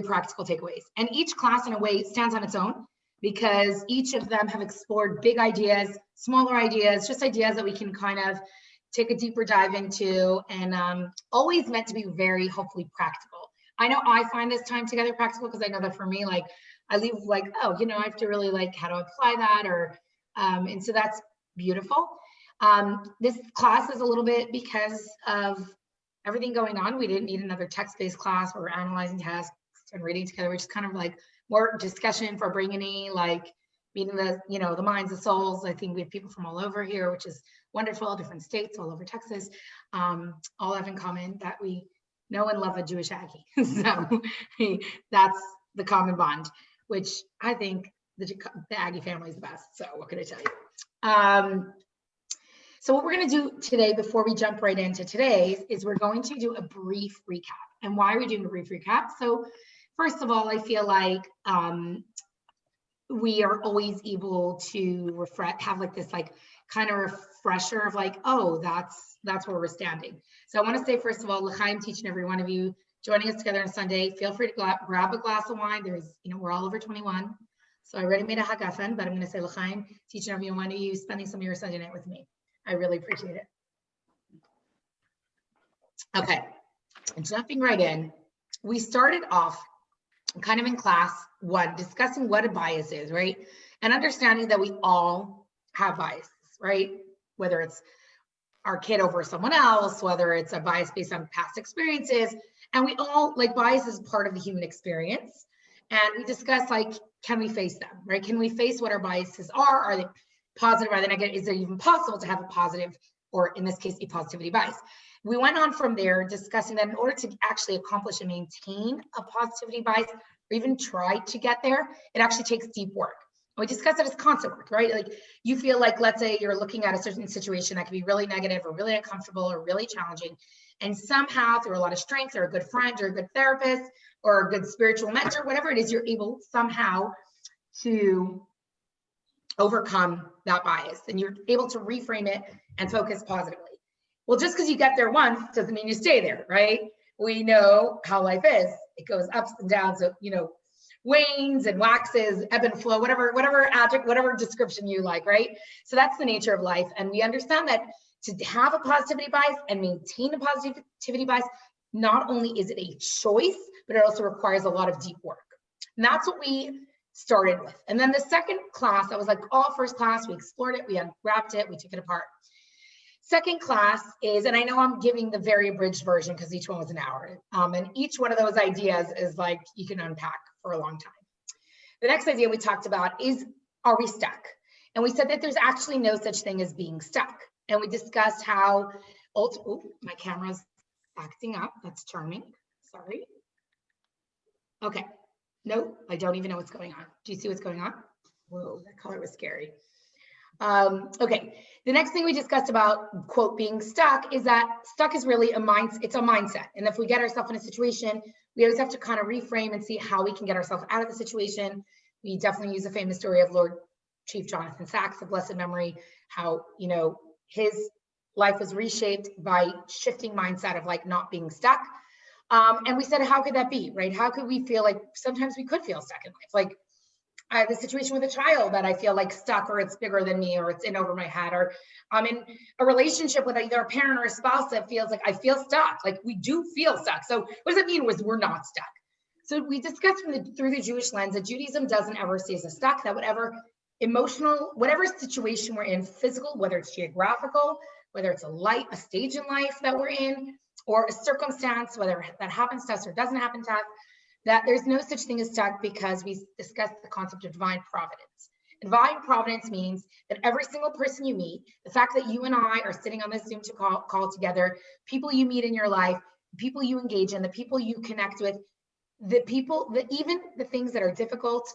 practical takeaways. And each class in a way stands on its own because each of them have explored big ideas, smaller ideas, just ideas that we can kind of take a deeper dive into, and always meant to be very hopefully practical. I know I find this time together practical because I know that for me, like I leave like, oh, you know, I have to really like how to apply that, or and so that's beautiful. This class is a little bit because of everything going on. We didn't need another text-based class where we're analyzing tasks and reading together, which is kind of like more discussion for bringing in, like meeting the, you know, the minds and souls. I think we have people from all over here, which is wonderful, different states all over Texas, all have in common that we know and love a Jewish Aggie. So that's the common bond, which I think the Aggie family is the best. So what can I tell you? So what we're going to do today, before we jump right into today, is we're going to do a brief recap. And why are we doing a brief recap? So first of all, I feel like we are always able to have like this like kind of refresher of like, oh, that's where we're standing. So I want to say, first of all, l'chaim to each and every one of you joining us together on Sunday. Feel free to grab a glass of wine. There's, you know, we're all over 21. So I already made a hagafen, but I'm going to say l'chaim to each and every one of you spending some of your Sunday night with me. I really appreciate it. Okay, and jumping right in, we started off kind of in class 1 discussing what a bias is, right? And understanding that we all have biases, right? Whether it's our kid over someone else, whether it's a bias based on past experiences, and we all, like, bias is part of the human experience. And we discussed, like, can we face them, right? Can we face what our biases are? Are they positive? Are they negative? Is it even possible to have a positive, or in this case, a positivity bias? We went on from there discussing that in order to actually accomplish and maintain a positivity bias, or even try to get there, it actually takes deep work. And we discussed that as constant work, right? Like you feel like, let's say you're looking at a certain situation that can be really negative or really uncomfortable or really challenging. And somehow through a lot of strength, or a good friend or a good therapist or a good spiritual mentor, whatever it is, you're able somehow to overcome that bias, and you're able to reframe it and focus positively. Well, just because you get there once doesn't mean you stay there, right? We know how life is. It goes ups and downs, so, you know, wanes and waxes, ebb and flow, whatever adjective, whatever description you like, right? So that's the nature of life. And we understand that to have a positivity bias and maintain a positivity bias, not only is it a choice, but it also requires a lot of deep work. And that's what we started with. And then the second class, that was like all first class, we explored it, we unwrapped it, we took it apart. Second class is, and I know I'm giving the very abridged version because each one was an hour. And each one of those ideas is like, you can unpack for a long time. The next idea we talked about is, are we stuck? And we said that there's actually no such thing as being stuck. And we discussed how, oh, my camera's acting up. That's charming. Sorry. Okay. No, I don't even know what's going on. Do you see what's going on? Whoa, that color was scary. Okay, the next thing we discussed about, quote, being stuck is that stuck is really it's a mindset. And if we get ourselves in a situation, we always have to kind of reframe and see how we can get ourselves out of the situation. We definitely use the famous story of Lord Chief Jonathan Sacks, of blessed memory, how, you know, his life was reshaped by shifting mindset of like not being stuck. And we said, how could that be, right? How could we feel like sometimes we could feel stuck in life? Like I have a situation with a child that I feel like stuck, or it's bigger than me, or it's in over my head, or I'm in a relationship with either a parent or a spouse that feels like I feel stuck. Like we do feel stuck. So what does it mean was we're not stuck? So we discussed through the Jewish lens that Judaism doesn't ever see us as stuck, that whatever emotional, whatever situation we're in, physical, whether it's geographical, whether it's a stage in life that we're in, or a circumstance, whether that happens to us or doesn't happen to us, that there's no such thing as stuck, because we discussed the concept of divine providence. Divine providence means that every single person you meet, the fact that you and I are sitting on this Zoom call together, people you meet in your life, people you engage in, the people you connect with, even the things that are difficult,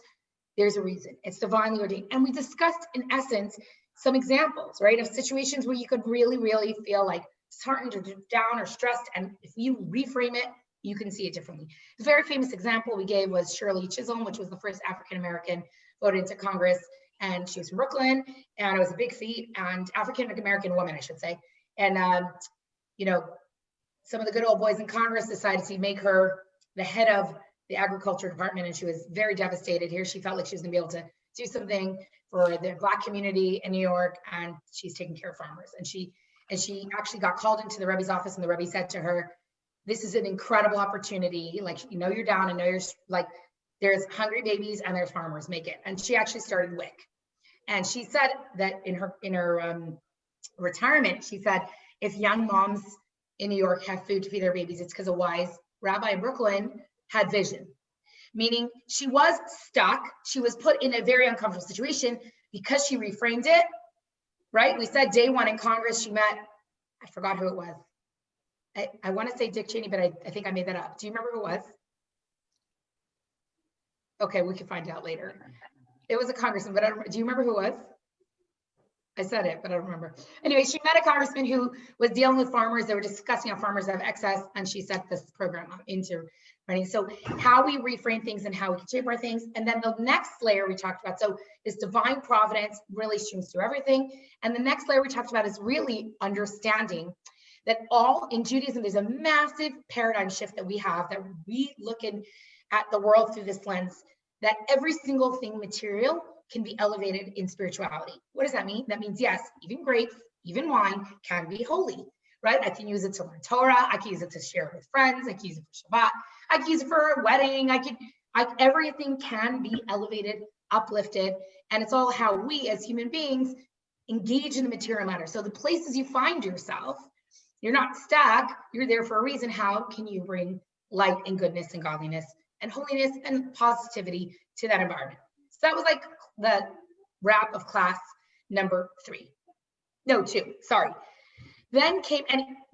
there's a reason. It's divinely ordained. And we discussed, in essence, some examples, right, of situations where you could really, really feel like disheartened or down or stressed. And if you reframe it, you can see it differently. The very famous example we gave was Shirley Chisholm, which was the first African-American voted into Congress. And she was from Brooklyn, and it was a big feat, and African-American woman, I should say. And, you know, some of the good old boys in Congress decided to make her the head of the agriculture department, and she was very devastated. Here she felt like she was gonna be able to do something for the Black community in New York, and she's taking care of farmers. And she actually got called into the Rebbe's office, and the Rebbe said to her, this is an incredible opportunity. Like, you're down, and you're like, there's hungry babies and there's farmers, make it. And she actually started WIC. And she said that in her retirement, she said, if young moms in New York have food to feed their babies, it's because a wise rabbi in Brooklyn had vision. Meaning she was stuck. She was put in a very uncomfortable situation because she reframed it, right? We said day one in Congress, she met, I forgot who it was. I want to say Dick Cheney, but I think I made that up. Do you remember who it was? Okay, we can find out later. It was a congressman, but do you remember who it was? I said it, but I don't remember. Anyway, she met a congressman who was dealing with farmers. They were discussing how farmers have excess, and she set this program up into running. So how we reframe things and how we can shape our things. And then the next layer we talked about, so this divine providence really streams through everything. And the next layer we talked about is really understanding that all in Judaism, there's a massive paradigm shift that we have, that we look at the world through this lens, that every single thing material can be elevated in spirituality. What does that mean? That means, yes, even grapes, even wine can be holy, right? I can use it to learn Torah. I can use it to share with friends. I can use it for Shabbat. I can use it for a wedding. Everything can be elevated, uplifted. And it's all how we as human beings engage in the material matter. So the places you find yourself, you're not stuck, you're there for a reason. How can you bring light and goodness and godliness and holiness and positivity to that environment? So that was like the wrap of class number 2. Then came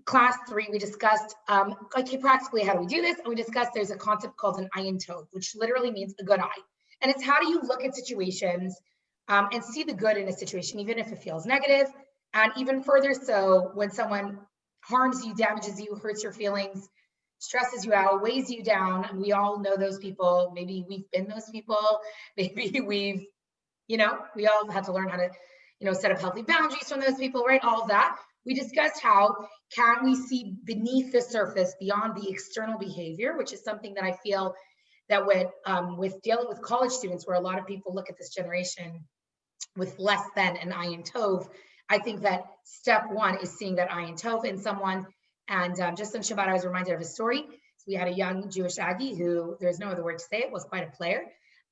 class 3, we discussed practically how do we do this? And we discussed there's a concept called an ayin tov, which literally means a good eye. And it's how do you look at situations and see the good in a situation, even if it feels negative. And even further so when someone harms you, damages you, hurts your feelings, stresses you out, weighs you down. And we all know those people. Maybe we've been those people. Maybe we've, we all had to learn how to, set up healthy boundaries from those people, right? All of that. We discussed how can we see beneath the surface, beyond the external behavior, which is something that I feel that with dealing with college students, where a lot of people look at this generation with less than an ayin tov, I think that step 1 is seeing that ayin tov in someone. And just on Shabbat, I was reminded of a story. So we had a young Jewish Aggie who, there's no other word to say it, was quite a player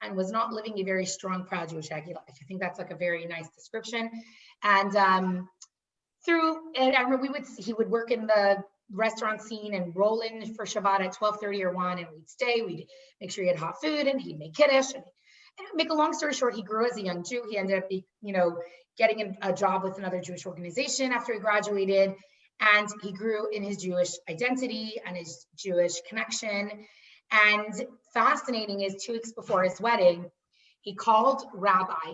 and was not living a very strong, proud Jewish Aggie life. I think that's like a very nice description. And I remember he would work in the restaurant scene and roll in for Shabbat at 12:30 or 1, and we'd stay, we'd make sure he had hot food, and he'd make kiddush. And make a long story short, he grew as a young Jew. He ended up, getting a job with another Jewish organization after he graduated. And he grew in his Jewish identity and his Jewish connection. And fascinating is 2 weeks before his wedding, he called Rabbi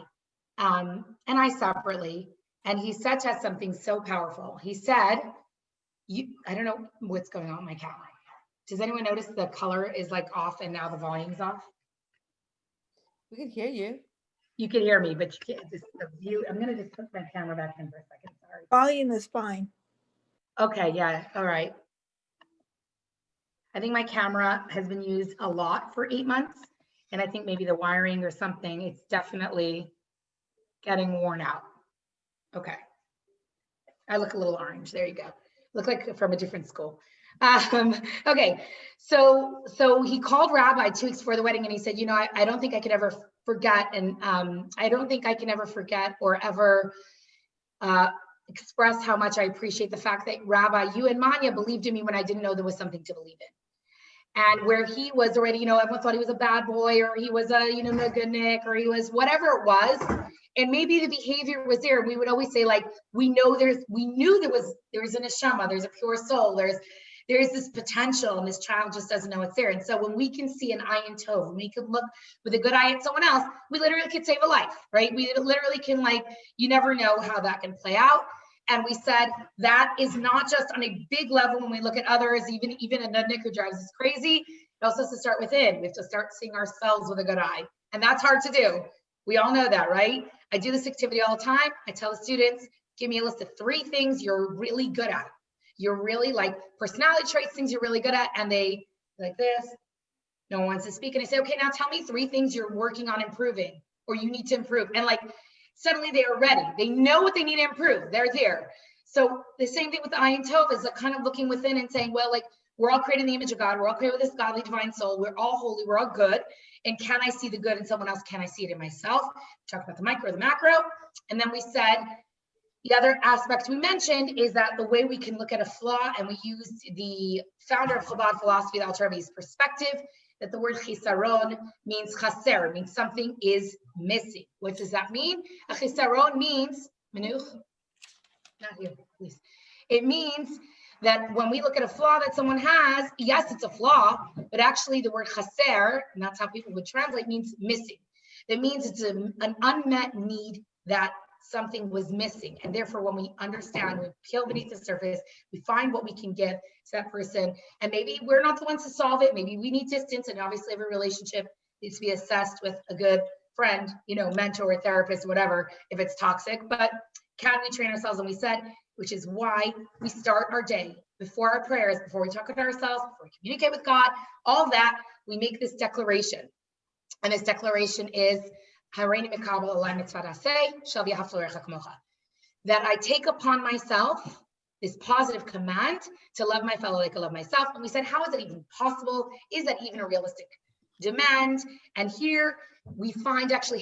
and I separately, and he said to us something so powerful. He said, I don't know what's going on with my camera. Does anyone notice the color is like off and now the volume's off? We can hear you. You can hear me, but you can't. The view. I'm gonna just put my camera back in for a second. Sorry. Volume is fine. Okay. Yeah. All right. I think my camera has been used a lot for 8 months, and I think maybe the wiring or something. It's definitely getting worn out. Okay. I look a little orange. There you go. Look like from a different school. Okay. So he called Rabbi 2 weeks before the wedding, and he said, I don't think I could ever forget. And I don't think I can ever forget or ever express how much I appreciate the fact that Rabbi, you and Manya believed in me when I didn't know there was something to believe in. And where he was already, everyone thought he was a bad boy, or he was a, no good Nick, or he was whatever it was. And maybe the behavior was there. We would always say, like, we knew there was an neshama, there's a pure soul, there's this potential, and this child just doesn't know it's there. And so when we can see an ayin tov, when we can look with a good eye at someone else, we literally could save a life, right? We literally can, you never know how that can play out. And we said that is not just on a big level when we look at others, even a nudnik who drives us crazy. It also has to start within. We have to start seeing ourselves with a good eye. And that's hard to do. We all know that, right? I do this activity all the time. I tell the students, give me a list of 3 things you're really good at. You're really personality traits, things you're really good at. And they like this, No one wants to speak. And I say, okay, now tell me 3 things you're working on improving or you need to improve. And like, suddenly they are ready. They know what they need to improve. They're there. So the same thing with the Ayin Tov is like kind of looking within and saying, well, like, we're all created in the image of God. We're all created with this godly divine soul. We're all holy. We're all good. And can I see the good in someone else? Can I see it in myself? We talked about the micro, the macro. And then we said, the other aspect we mentioned is that the way we can look at a flaw, and we used the founder of Chabad philosophy, the Alter Rebbe's perspective, that the word chisaron means chaser, means something is missing. What does that mean? A chisaron means, Menuch, not here, please. It means that when we look at a flaw that someone has, yes, it's a flaw, but actually the word chaser, and that's how people would translate, means missing. That means it's an unmet need that something was missing. And therefore, when we understand, we peel beneath the surface, we find what we can give to that person. And maybe we're not the ones to solve it. Maybe we need distance. And obviously every relationship needs to be assessed with a good friend, mentor, therapist, whatever, if it's toxic. But can we train ourselves? And we said, which is why we start our day before our prayers, before we talk with ourselves, before we communicate with God, all that, we make this declaration. And this declaration is, that I take upon myself this positive command to love my fellow like I love myself. And we said, how is that even possible? Is that even a realistic demand? And here we find actually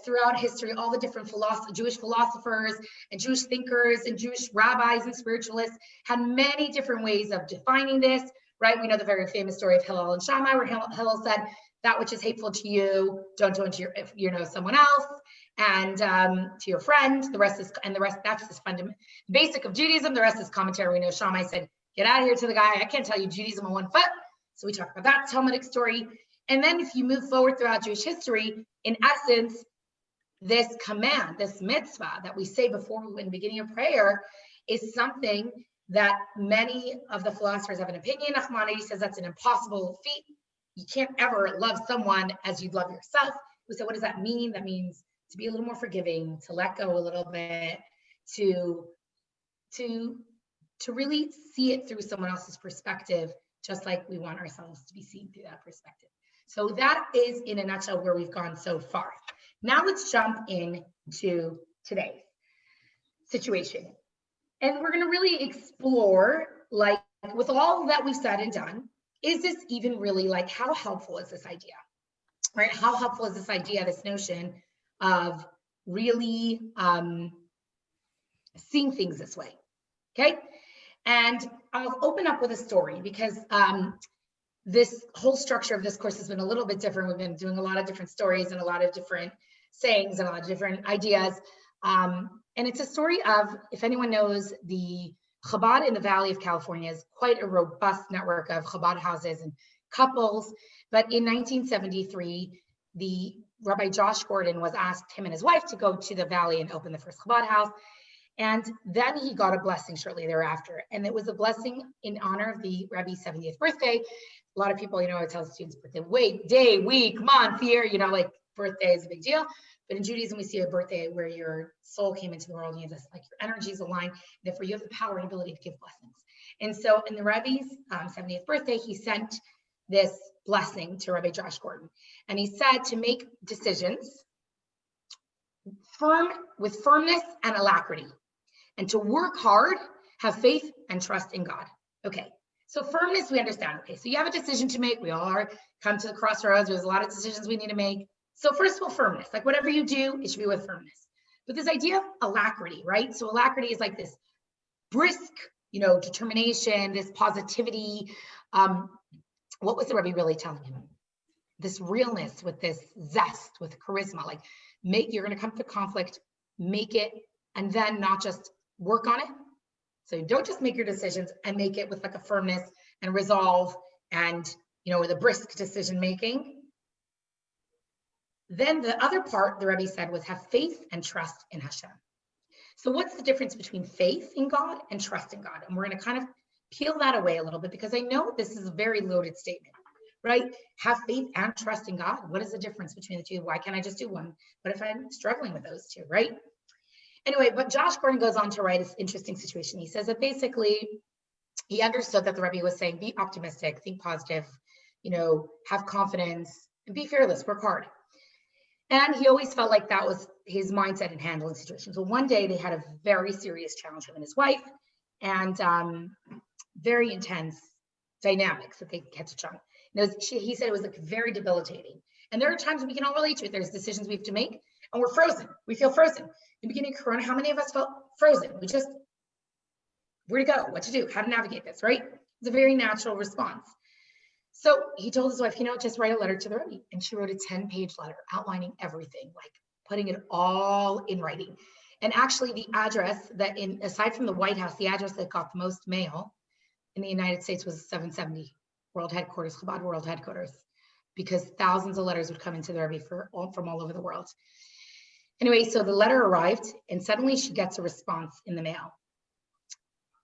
throughout history, all the different Jewish philosophers and Jewish thinkers and Jewish rabbis and spiritualists had many different ways of defining this, right? We know the very famous story of Hillel and Shammai, where Hillel said, that which is hateful to you, don't do it to someone else, and to your friend. The rest, that's the fundamental basic of Judaism. The rest is commentary. We know Shammai said, get out of here to the guy. I can't tell you Judaism on 1 foot. So we talk about that Talmudic story. And then if you move forward throughout Jewish history, in essence, this command, this mitzvah that we say before in the beginning of prayer is something that many of the philosophers have an opinion. Nachmanides says that's an impossible feat. You can't ever love someone as you'd love yourself. We said, what does that mean? That means to be a little more forgiving, to let go a little bit, to really see it through someone else's perspective, just like we want ourselves to be seen through that perspective. So that is in a nutshell where we've gone so far. Now let's jump into today's situation. And we're going to really explore, like with all that we've said and done, is this even really, like, how helpful is this idea, right? How helpful is this idea, this notion of really seeing things this way, okay? And I'll open up with a story because this whole structure of this course has been a little bit different. We've been doing a lot of different stories and a lot of different sayings and a lot of different ideas. And it's a story of, if anyone knows, the Chabad in the Valley of California is quite a robust network of Chabad houses and couples. But in 1973, the Rabbi Josh Gordon was asked, him and his wife, to go to the Valley and open the first Chabad house. And then he got a blessing shortly thereafter. And it was a blessing in honor of the Rebbe's 70th birthday. A lot of people, I tell students birthday, day, week, month, year, like birthday is a big deal. But in Judaism, we see a birthday where your soul came into the world, and you have this, like, your energies align, therefore you have the power and ability to give blessings. And so in the Rebbe's 70th birthday, he sent this blessing to Rabbi Josh Gordon. And he said to make decisions with firmness and alacrity, and to work hard, have faith and trust in God. Okay, so firmness, we understand. Okay, so you have a decision to make. We all come to the crossroads. There's a lot of decisions we need to make. So first of all, firmness, like whatever you do, it should be with firmness. But this idea of alacrity, right? So alacrity is like this brisk, determination, this positivity. What was the Rebbe really telling him? This realness with this zest, with charisma, like you're going to come to conflict, make it, and then not just work on it. So you don't just make your decisions and make it with like a firmness and resolve and, with a brisk decision making. Then the other part, the Rebbe said, was have faith and trust in Hashem. So what's the difference between faith in God and trust in God? And we're going to kind of peel that away a little bit, because I know this is a very loaded statement, right? Have faith and trust in God. What is the difference between the two? Why can't I just do one? What if I'm struggling with those two, right? Anyway, but Josh Gordon goes on to write this interesting situation. He says that basically he understood that the Rebbe was saying, be optimistic, think positive, have confidence and be fearless, work hard. And he always felt like that was his mindset in handling situations. So one day they had a very serious challenge, him and his wife, and very intense dynamics that they had to try. He said it was like very debilitating. And there are times when we can all relate to it. There's decisions we have to make and we're frozen. We feel frozen. In the beginning of Corona, how many of us felt frozen? We just, where to go, what to do, how to navigate this, right? It's a very natural response. So he told his wife, just write a letter to the Rebbe. And she wrote a 10-page letter outlining everything, like putting it all in writing. And actually the address that aside from the White House, the address that got the most mail in the United States was 770 World Headquarters, Chabad World Headquarters, because thousands of letters would come into the Rebbe from all over the world. Anyway, so the letter arrived and suddenly she gets a response in the mail.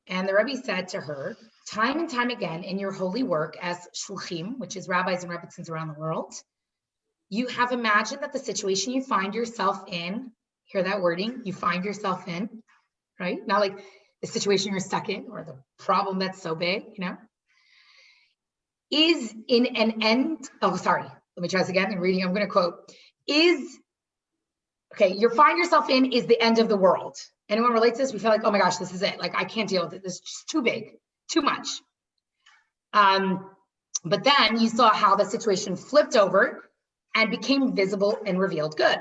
And the Rebbe said to her, time and time again in your holy work as shluchim, which is rabbis and rebbitzins around the world, you have imagined that the situation you find yourself in, hear that wording, you find yourself in, right? Not like the situation you're stuck in or the problem that's so big, is in an end, let me try this again. I'm reading, I'm going to quote, you find yourself in is the end of the world. Anyone relates to this? We feel like, oh my gosh, this is it. Like, I can't deal with it. This is just too big, too much. But then you saw how the situation flipped over and became visible and revealed good.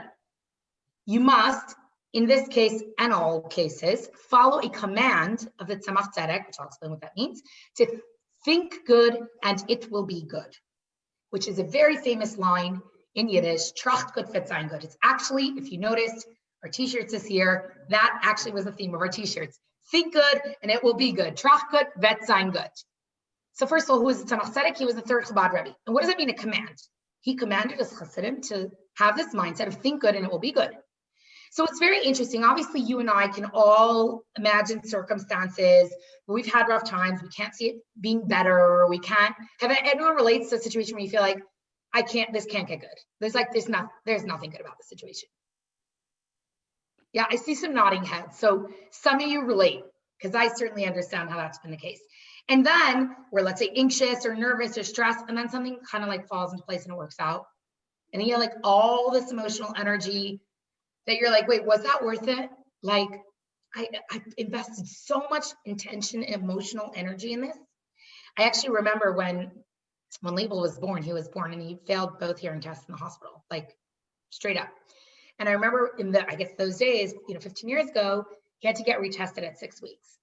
You must, in this case and all cases, follow a command of the Tzemach Tzedek, which I'll explain what that means, to think good and it will be good, which is a very famous line in Yiddish, tracht gut wird sein gut. It's actually, if you noticed, our t-shirts this year, that actually was the theme of our t-shirts. Think good and it will be good. Tracht gut wird sein gut. So first of all, who was the Tzemach Tzedek? He was the third Chabad Rebbe. And what does that mean, a command? He commanded his Chassidim to have this mindset of think good and it will be good. So it's very interesting. Obviously, you and I can all imagine circumstances where we've had rough times. We can't see it being better, or we can't. Have anyone relates to a situation where you feel like, this can't get good. There's nothing good about the situation. Yeah, I see some nodding heads. So some of you relate, because I certainly understand how that's been the case. And then we're, let's say, anxious or nervous or stressed, and then something kind of like falls into place and it works out. And then you have like all this emotional energy that you're like, wait, was that worth it? Like, I invested so much intention and emotional energy in this. I actually remember when Liebel was born, he was born and he failed both hearing tests in the hospital, like straight up. And I remember those days, 15 years ago, he had to get retested at 6 weeks.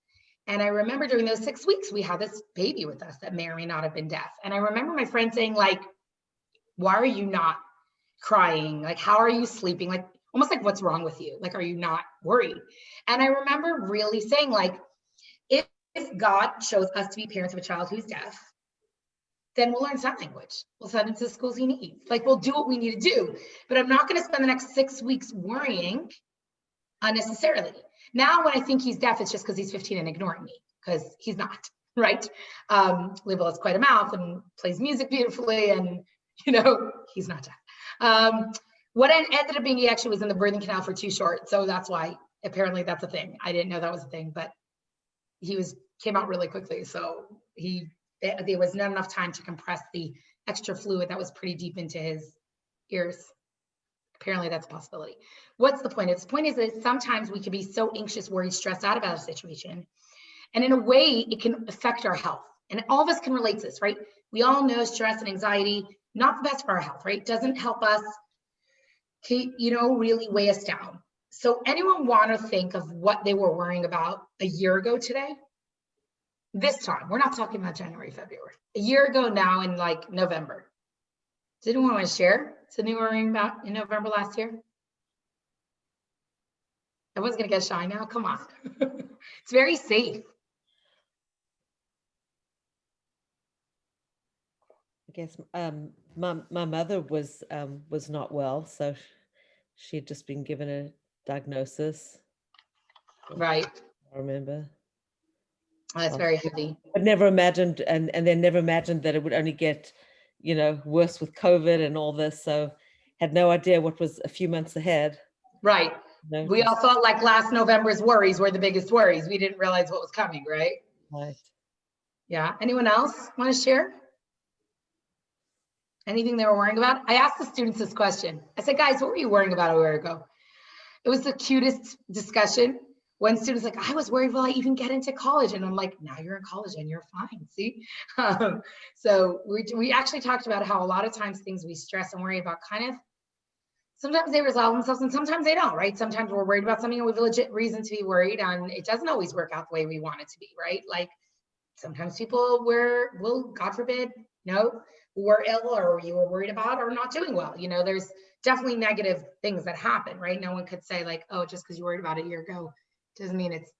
And I remember during those 6 weeks, we had this baby with us that may or may not have been deaf. And I remember my friend saying, like, why are you not crying? Like, how are you sleeping? Like, almost like, what's wrong with you? Like, are you not worried? And I remember really saying, like, if God chose us to be parents of a child who's deaf, then we'll learn sign language. We'll send him to the schools he needs. Like, we'll do what we need to do. But I'm not going to spend the next 6 weeks worrying unnecessarily. Now, when I think he's deaf, it's just because he's 15 and ignoring me, because he's not, right? Liebel has quite a mouth and plays music beautifully, and, he's not deaf. What ended up being, he actually was in the birthing canal for too short. So that's why, apparently that's a thing. I didn't know that was a thing, but came out really quickly. So there was not enough time to compress the extra fluid that was pretty deep into his ears. Apparently that's a possibility. What's the point? The point is that sometimes we can be so anxious, worried, stressed out about a situation. And in a way, it can affect our health. And all of us can relate to this, right? We all know stress and anxiety, not the best for our health, right? Doesn't help us to, really weigh us down. So anyone want to think of what they were worrying about a year ago today? This time, we're not talking about January, February. A year ago now in like November. Does anyone want to share something worrying about in November last year? Everyone's going to get shy now. Come on. It's very safe. I guess my mother was not well, so she'd just been given a diagnosis. Right. I remember. Oh, that's very heavy. But never imagined, and then never imagined that it would only get, worse with COVID and all this. So had no idea what was a few months ahead. Right. We all thought like last November's worries were the biggest worries. We didn't realize what was coming, right? Right. Yeah. Anyone else want to share? Anything they were worrying about? I asked the students this question. I said, guys, what were you worrying about a year ago? It was the cutest discussion. One student's like, I was worried, will I even get into college? And I'm like, now you're in college and you're fine, see? So we actually talked about how a lot of times things we stress and worry about kind of, sometimes they resolve themselves and sometimes they don't, right? Sometimes we're worried about something and we have a legit reason to be worried and it doesn't always work out the way we want it to be, right? Like sometimes people will, God forbid, were ill or you were worried about or not doing well. There's definitely negative things that happen, right? No one could say like, oh, just because you worried about it a year ago doesn't mean it's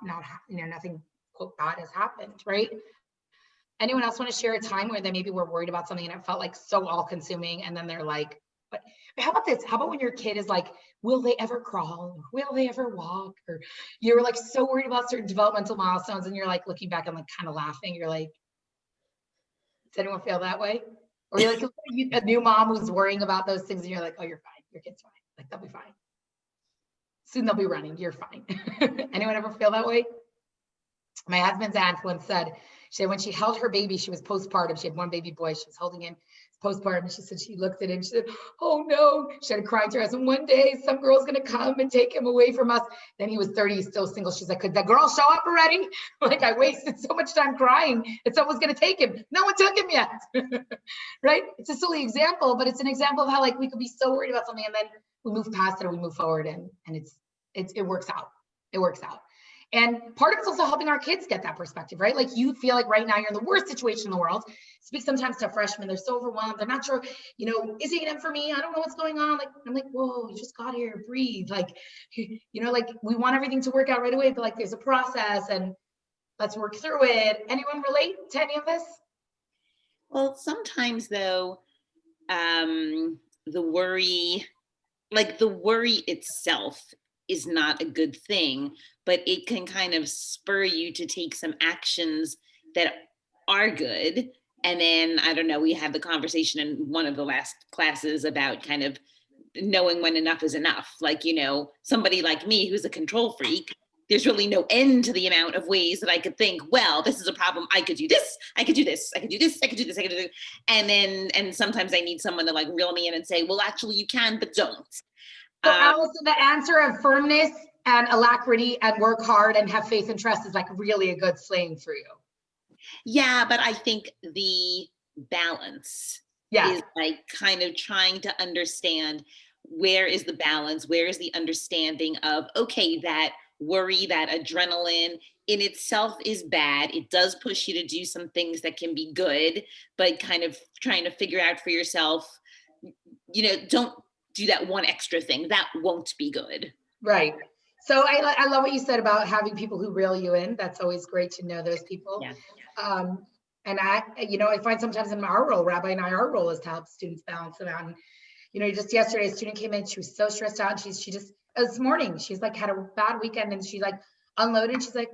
nothing quote bad has happened, right? Anyone else want to share a time where they maybe were worried about something and it felt like so all consuming and then they're like, but how about this? How about when your kid is like, will they ever crawl? Will they ever walk? Or you're like so worried about certain developmental milestones and you're like looking back and like kind of laughing. You're like, does anyone feel that way? Or you're like a new mom who's worrying about those things and you're like, oh, you're fine. Your kid's fine. Like they'll be fine. Soon they'll be running. You're fine. Anyone ever feel that way? My husband's aunt once said, when she held her baby, she was postpartum. She had one baby boy. She was holding him postpartum. She said she looked at him. She said, "Oh no!" She had cried to her husband. One day, some girl's gonna come and take him away from us. Then he was 30, he's still single. She's like, "Could the girl show up already?" Like I wasted so much time crying that someone's gonna take him. No one took him yet, right? It's a silly example, but it's an example of how like we could be so worried about something and then we move past it or we move forward and it works out. It works out. And part of it's also helping our kids get that perspective, right? Like you feel like right now you're in the worst situation in the world. Speak sometimes to freshmen, they're so overwhelmed. They're not sure, is he in for me? I don't know what's going on. Like, I'm like, whoa, you just got here, breathe. Like, like we want everything to work out right away, but like there's a process and let's work through it. Anyone relate to any of this? Well, sometimes though, the worry itself is not a good thing, but it can kind of spur you to take some actions that are good. And then, I don't know, we had the conversation in one of the last classes about kind of knowing when enough is enough. Like, somebody like me who's a control freak, there's really no end to the amount of ways that I could think, well, this is a problem. I could do this. I could do this. I could do this. I could do this. I could do this. And sometimes I need someone to like reel me in and say, well, actually you can, but don't. So Allison, the answer of firmness and alacrity and work hard and have faith and trust is like really a good slaying for you. Yeah, but I think the balance is like kind of trying to understand where is the balance, where is the understanding of, okay, that worry, that adrenaline in itself is bad. It does push you to do some things that can be good, but kind of trying to figure out for yourself, don't do that one extra thing. That won't be good. Right. So I love what you said about having people who reel you in. That's always great to know those people. Yeah. And I find sometimes in our role, Rabbi and our role is to help students balance them out. And, just yesterday, a student came in, she was so stressed out. And she just, this morning, she's like had a bad weekend and she like unloaded. She's like,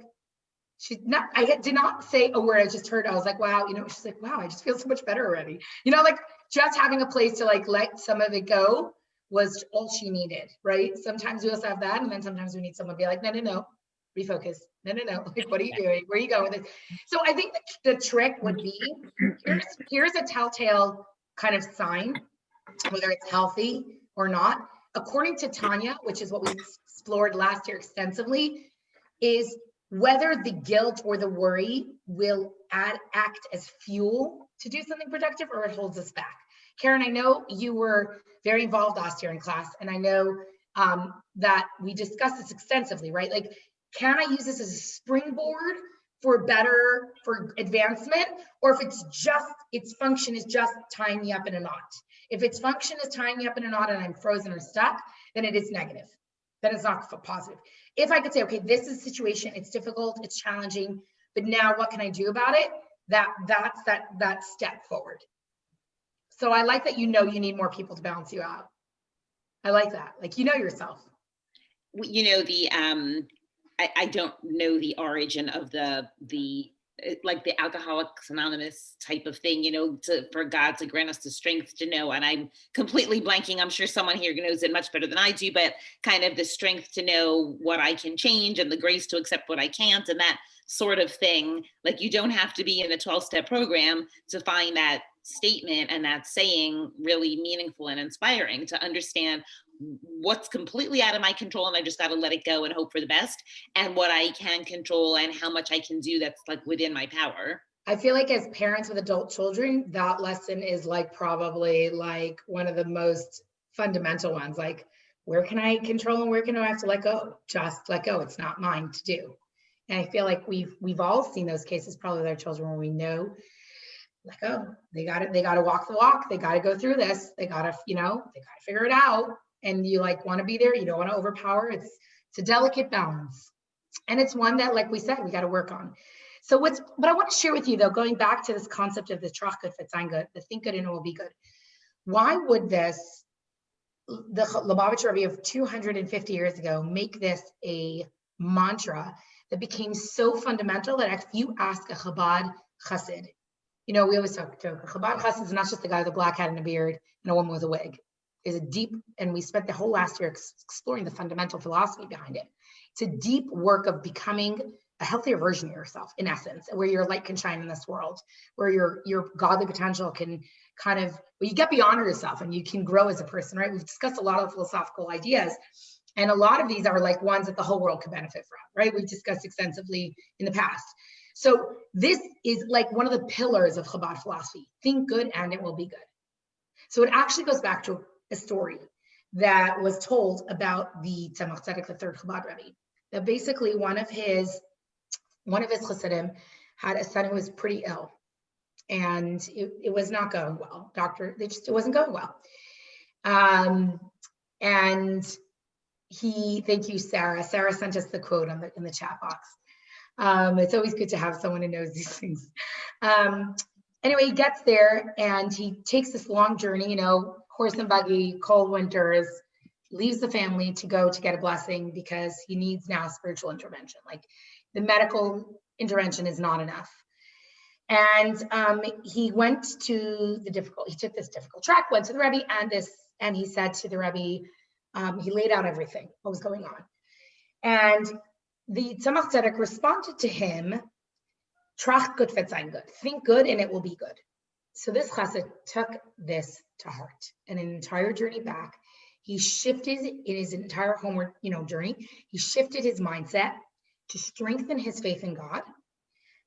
I did not say a word. I just heard, I was like, wow, she's like, wow, I just feel so much better already. Like just having a place to like let some of it go was all she needed, right? Sometimes we also have that. And then sometimes we need someone to be like, no, refocus. No. Like, what are you doing? Where are you going with it? So I think the trick would be, here's a telltale kind of sign, whether it's healthy or not. According to Tanya, which is what we explored last year extensively, is whether the guilt or the worry will act as fuel to do something productive or it holds us back. Karen, I know you were very involved last year in class, and I know that we discussed this extensively, right? Like, can I use this as a springboard for advancement, or if its function is just tying me up in a knot? If its function is tying me up in a knot and I'm frozen or stuck, then it is negative. Then it's not positive. If I could say, okay, this is a situation, it's difficult, it's challenging, but now what can I do about it? That's that step forward. So I like that you need more people to balance you out. I like that. Like, yourself. I don't know the origin of the like the Alcoholics Anonymous type of thing, for God to grant us the strength to know. And I'm completely blanking. I'm sure someone here knows it much better than I do, but kind of the strength to know what I can change and the grace to accept what I can't and that sort of thing. Like, you don't have to be in a 12-step program to find that statement and that saying really meaningful and inspiring, to understand what's completely out of my control and I just got to let it go and hope for the best, and what I can control and how much I can do that's like within my power. I feel like as parents with adult children, that lesson is like probably like one of the most fundamental ones. Like, where can I control and where can I have to let go? Just let go. It's not mine to do. And I feel like we've all seen those cases probably with our children where we know, like, oh, they got to walk the walk. They got to go through this. They got to, they got to figure it out. And you like want to be there. You don't want to overpower. It's a delicate balance. And it's one that, like we said, we got to work on. So what I want to share with you though, going back to this concept of the trach good, fit good, the think good and it will be good. Why would the Lubavitcher Rebbe of 250 years ago make this a mantra that became so fundamental that if you ask a Chabad chassid, we always talk to a Chabad chassid is not just a guy with a black hat and a beard and a woman with a wig. Is a deep, and we spent the whole last year exploring the fundamental philosophy behind it. It's a deep work of becoming a healthier version of yourself, in essence, where your light can shine in this world, where your godly potential can you get beyond yourself and you can grow as a person, right? We've discussed a lot of philosophical ideas, and a lot of these are like ones that the whole world can benefit from, right? We've discussed extensively in the past. So this is like one of the pillars of Chabad philosophy. Think good and it will be good. So it actually goes back to a story that was told about the Tzemach Tzedek, the third Chabad Rebbe, that basically one of his Chassidim had a son who was pretty ill, and it was not going well. It wasn't going well. And thank you, Sarah. Sarah sent us the quote in the chat box. It's always good to have someone who knows these things. Anyway, he gets there and he takes this long journey, horse and buggy, cold winters, leaves the family to go to get a blessing because he needs now spiritual intervention. Like, the medical intervention is not enough. And he went to he took this difficult trek, went to the Rebbe, and he said to the Rebbe, he laid out everything, what was going on. And the Tzemach Tzedek responded to him, trach gut fit sein good, think good and it will be good. So this chassid took this to heart, and an entire journey back, he shifted in his entire homeward, journey. He shifted his mindset to strengthen his faith in God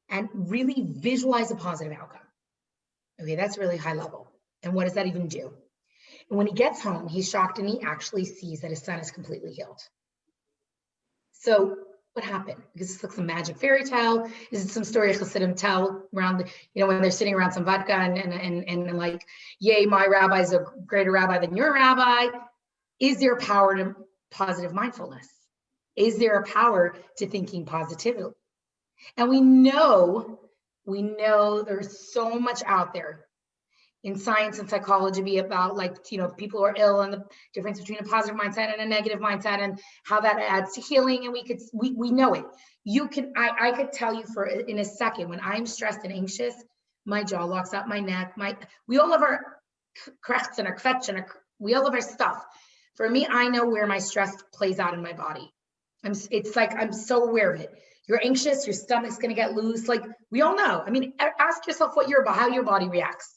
and really visualize a positive outcome. Okay, that's really high level. And what does that even do? And when he gets home, he's shocked and he actually sees that his son is completely healed. So what happened? Because it's like some magic fairy tale. Is it some story Chassidim tell around, when they're sitting around some vodka and like, yay, my rabbi's a greater rabbi than your rabbi. Is there power to positive mindfulness? Is there a power to thinking positively? And we know there's so much out there in science and psychology about people who are ill and the difference between a positive mindset and a negative mindset and how that adds to healing. And we know it. I could tell you in a second, when I'm stressed and anxious, my jaw locks up, my neck, we all have our krechts and our kvetch and we all have our stuff. For me, I know where my stress plays out in my body. It's like, I'm so aware of it. You're anxious, your stomach's going to get loose. Like, we all know. I mean, ask yourself how your body reacts.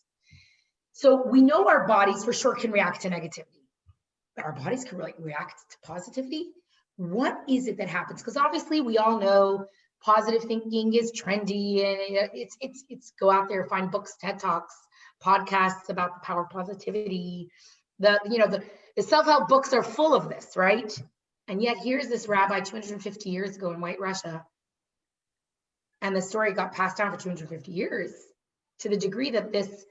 So we know our bodies for sure can react to negativity, but our bodies can react to positivity. What is it that happens? Because obviously we all know positive thinking is trendy, and it's go out there, find books, TED Talks, podcasts about the power of positivity. The self-help books are full of this, right? And yet here's this rabbi 250 years ago in White Russia, and the story got passed down for 250 years to the degree that this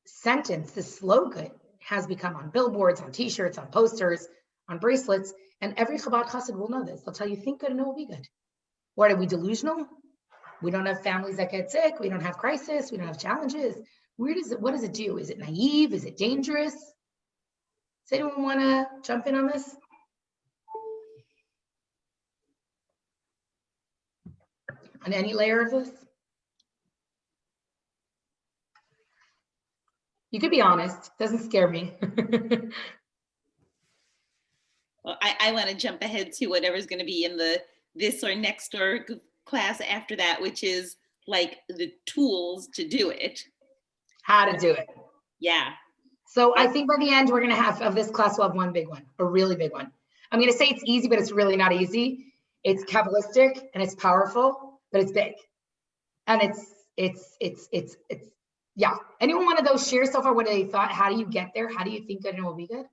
sentence, this slogan, has become on billboards, on t-shirts, on posters, on bracelets, and every Chabad chassid will know this. They'll tell you, think good and it will be good. What, are we delusional? We don't have families that get sick. We don't have crisis. We don't have challenges. What does it do? Is it naive? Is it dangerous? Does anyone want to jump in on this? On any layer of this? You could be honest, doesn't scare me. Well, I want to jump ahead to whatever's going to be in this or next or class after that, which is like the tools to do it. how to do it. Yeah. So I think by the end, we're going to have, of this class, we'll have one big one, a really big one. I'm going to say it's easy, but it's really not easy. It's Kabbalistic and it's powerful, but it's big. And it's yeah. Anyone one of those share so far what they thought? How do you get there? How do you think good and it will be good?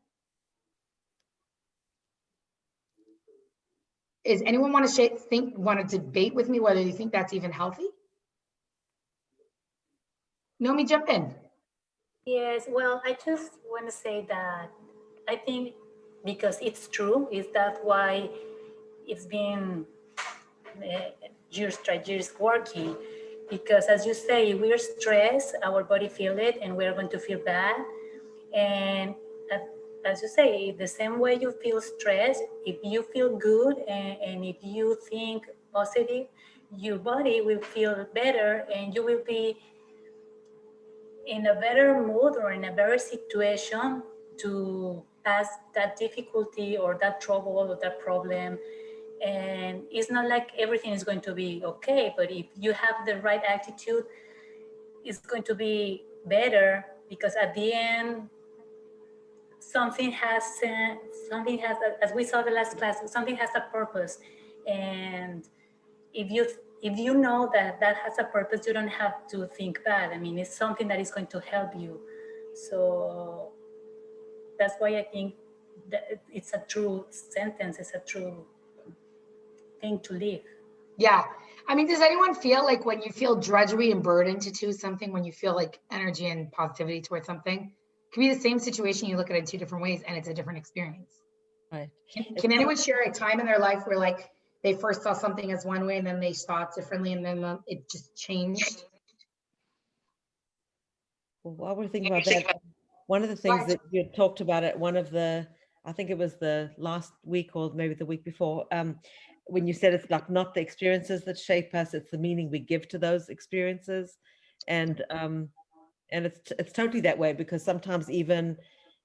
Is anyone want to debate with me whether you think that's even healthy? Nomi, jump in. Yes, well, I just want to say that I think because it's true, is that why it's been years working? Because as you say, we're stressed, our body feel it, and we're going to feel bad. And as you say, the same way you feel stressed, if you feel good and if you think positive, your body will feel better and you will be in a better mood or in a better situation to pass that difficulty or that trouble or that problem. And it's not like everything is going to be okay, but if you have the right attitude, it's going to be better, because at the end, something has, as we saw the last class, something has a purpose. And if you know that that has a purpose, you don't have to think bad. I mean, it's something that is going to help you. So that's why I think that it's a true sentence, it's a true thing to live. Yeah. I mean, does anyone feel like when you feel drudgery and burden to do something, when you feel like energy and positivity towards something, it can be the same situation, you look at it in two different ways and it's a different experience. Right. Can anyone share a time in their life where like they first saw something as one way and then they saw it differently and then it just changed? Well, while we're thinking about that, one of the things that you had talked about at one of the, I think it was the last week or maybe the week before, when you said it's like not the experiences that shape us, it's the meaning we give to those experiences. And it's totally that way, because sometimes even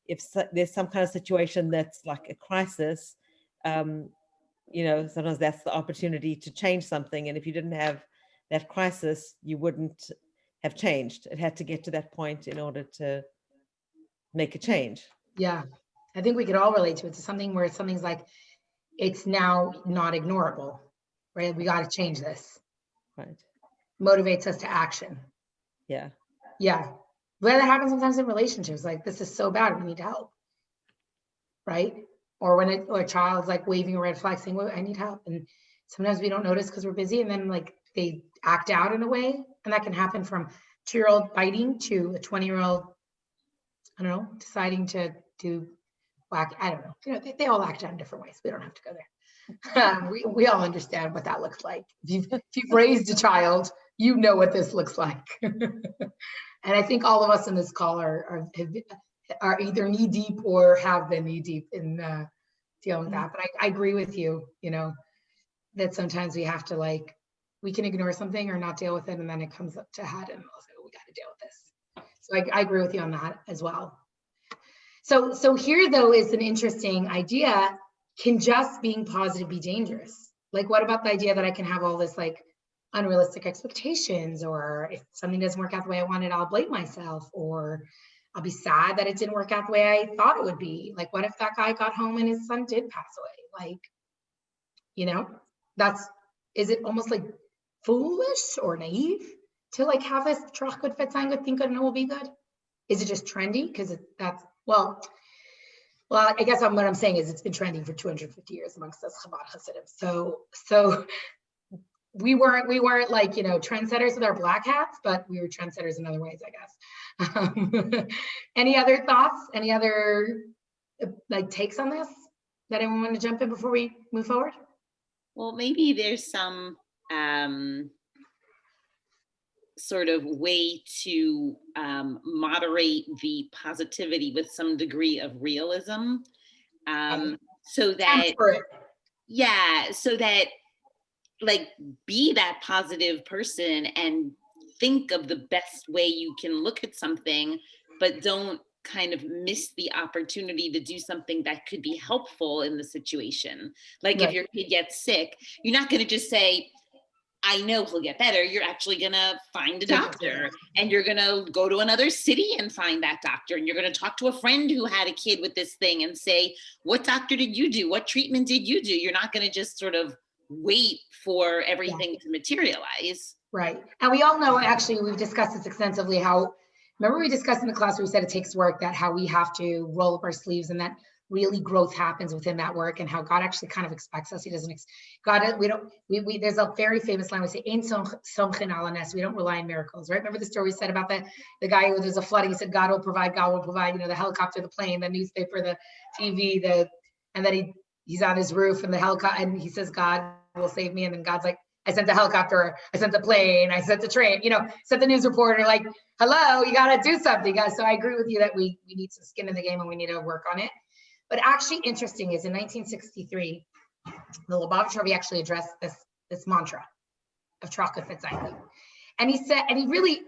if there's some kind of situation that's like a crisis, you know, sometimes that's the opportunity to change something. And if you didn't have that crisis, you wouldn't have changed. It had to get to that point in order to make a change. Yeah, I think we could all relate to it, to something where something's like, it's now not ignorable, right? We got to change this. Right. Motivates us to action. Yeah. Yeah. But that happens sometimes in relationships. Like, this is so bad, we need help. Right? Or when a child's like waving a red flag saying, well, I need help. And sometimes we don't notice because we're busy, and then like they act out in a way. And that can happen from 2-year-old biting to a 20-year-old, I don't know, deciding to do whack. I don't know. You know, they all act out in different ways. We don't have to go there. We all understand what that looks like. If you've raised a child, you know what this looks like. And I think all of us in this call are either knee deep or have been knee deep in dealing with that. But I agree with you, you know, that sometimes we have to like, we can ignore something or not deal with it, and then it comes up to head and we got to deal with this. So I agree with you on that as well. So here though is an interesting idea. Can just being positive be dangerous? Like, what about the idea that I can have all this like unrealistic expectations, or if something doesn't work out the way I wanted, I'll blame myself, or I'll be sad that it didn't work out the way I thought it would be. Like, what if that guy got home and his son did pass away? Like, you know, is it almost like foolish or naive to like have this trach good, fit, sign good, think good, and it will be good? Is it just trendy? Because that's, well, I guess what I'm saying is it's been trending for 250 years amongst us Chabad Hasidim. So we weren't like, you know, trendsetters with our black hats, but we were trendsetters in other ways, I guess. Any other thoughts? Any other like takes on this that anyone want to jump in before we move forward? Well, maybe there's some sort of way to moderate the positivity with some degree of realism, so that, yeah, so that like be that positive person and think of the best way you can look at something, but don't kind of miss the opportunity to do something that could be helpful in the situation. Like, right. If your kid gets sick, you're not going to just say, I know he'll get better. You're actually going to find a Definitely. doctor, and you're going to go to another city and find that doctor. And you're going to talk to a friend who had a kid with this thing and say, what doctor did you do? What treatment did you do? You're not going to just sort of wait for everything to materialize. Right. And we all know, actually, we've discussed this extensively, how, remember we discussed in the class where we said it takes work, that how we have to roll up our sleeves, and that really growth happens within that work, and how God actually kind of expects us. He doesn't, there's a very famous line we say, Ein somchin ala nes, we don't rely on miracles, right? Remember the story we said about the guy who, there's a flooding, he said, God will provide, the helicopter, the plane, the newspaper, the TV, and then he's on his roof, and the helicopter, and he says, God will save me. And then God's like, I sent the helicopter, I sent the plane, I sent the train, sent the news reporter, like, hello, you got to do something, guys. So I agree with you that we need some skin in the game, and we need to work on it. But actually interesting is in 1963, the Lubavitch Rebbe actually addressed this mantra of Trachas Etzayin. And he said, and he really,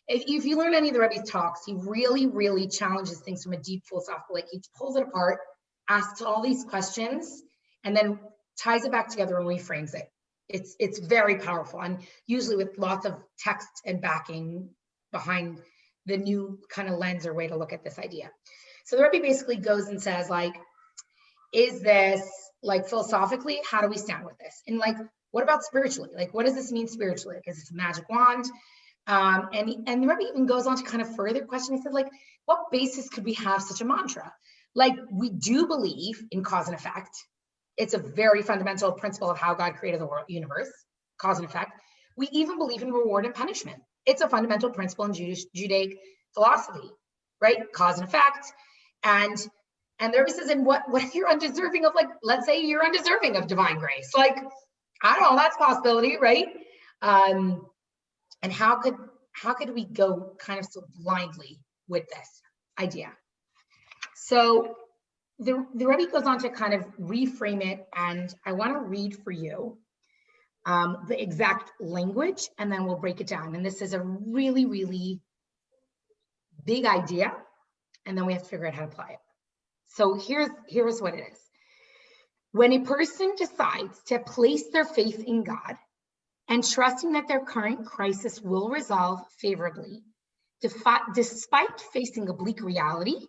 if you learn any of the Rebbe's talks, he really, really challenges things from a deep philosophical, like he pulls it apart, asks all these questions, and then ties it back together and reframes it. It's very powerful, and usually with lots of text and backing behind the new kind of lens or way to look at this idea. So the Rebbe basically goes and says, like, is this, like, philosophically, how do we stand with this? And like, what about spiritually? Like, what does this mean spiritually? Because it's a magic wand. And the Rebbe even goes on to kind of further question. He said, like, what basis could we have such a mantra? Like, we do believe in cause and effect. It's a very fundamental principle of how God created the universe, cause and effect. We even believe in reward and punishment. It's a fundamental principle in Judaic philosophy, right? Cause and effect. And the Rebbe says, and what if you're undeserving of, like, let's say you're undeserving of divine grace? Like, I don't know, that's a possibility, right? And how could we go kind of so blindly with this idea? So the Rebbe goes on to kind of reframe it, and I want to read for you the exact language, and then we'll break it down. And this is a really, really big idea, and then we have to figure out how to apply it. So here's what it is. When a person decides to place their faith in God and trusting that their current crisis will resolve favorably, despite facing a bleak reality,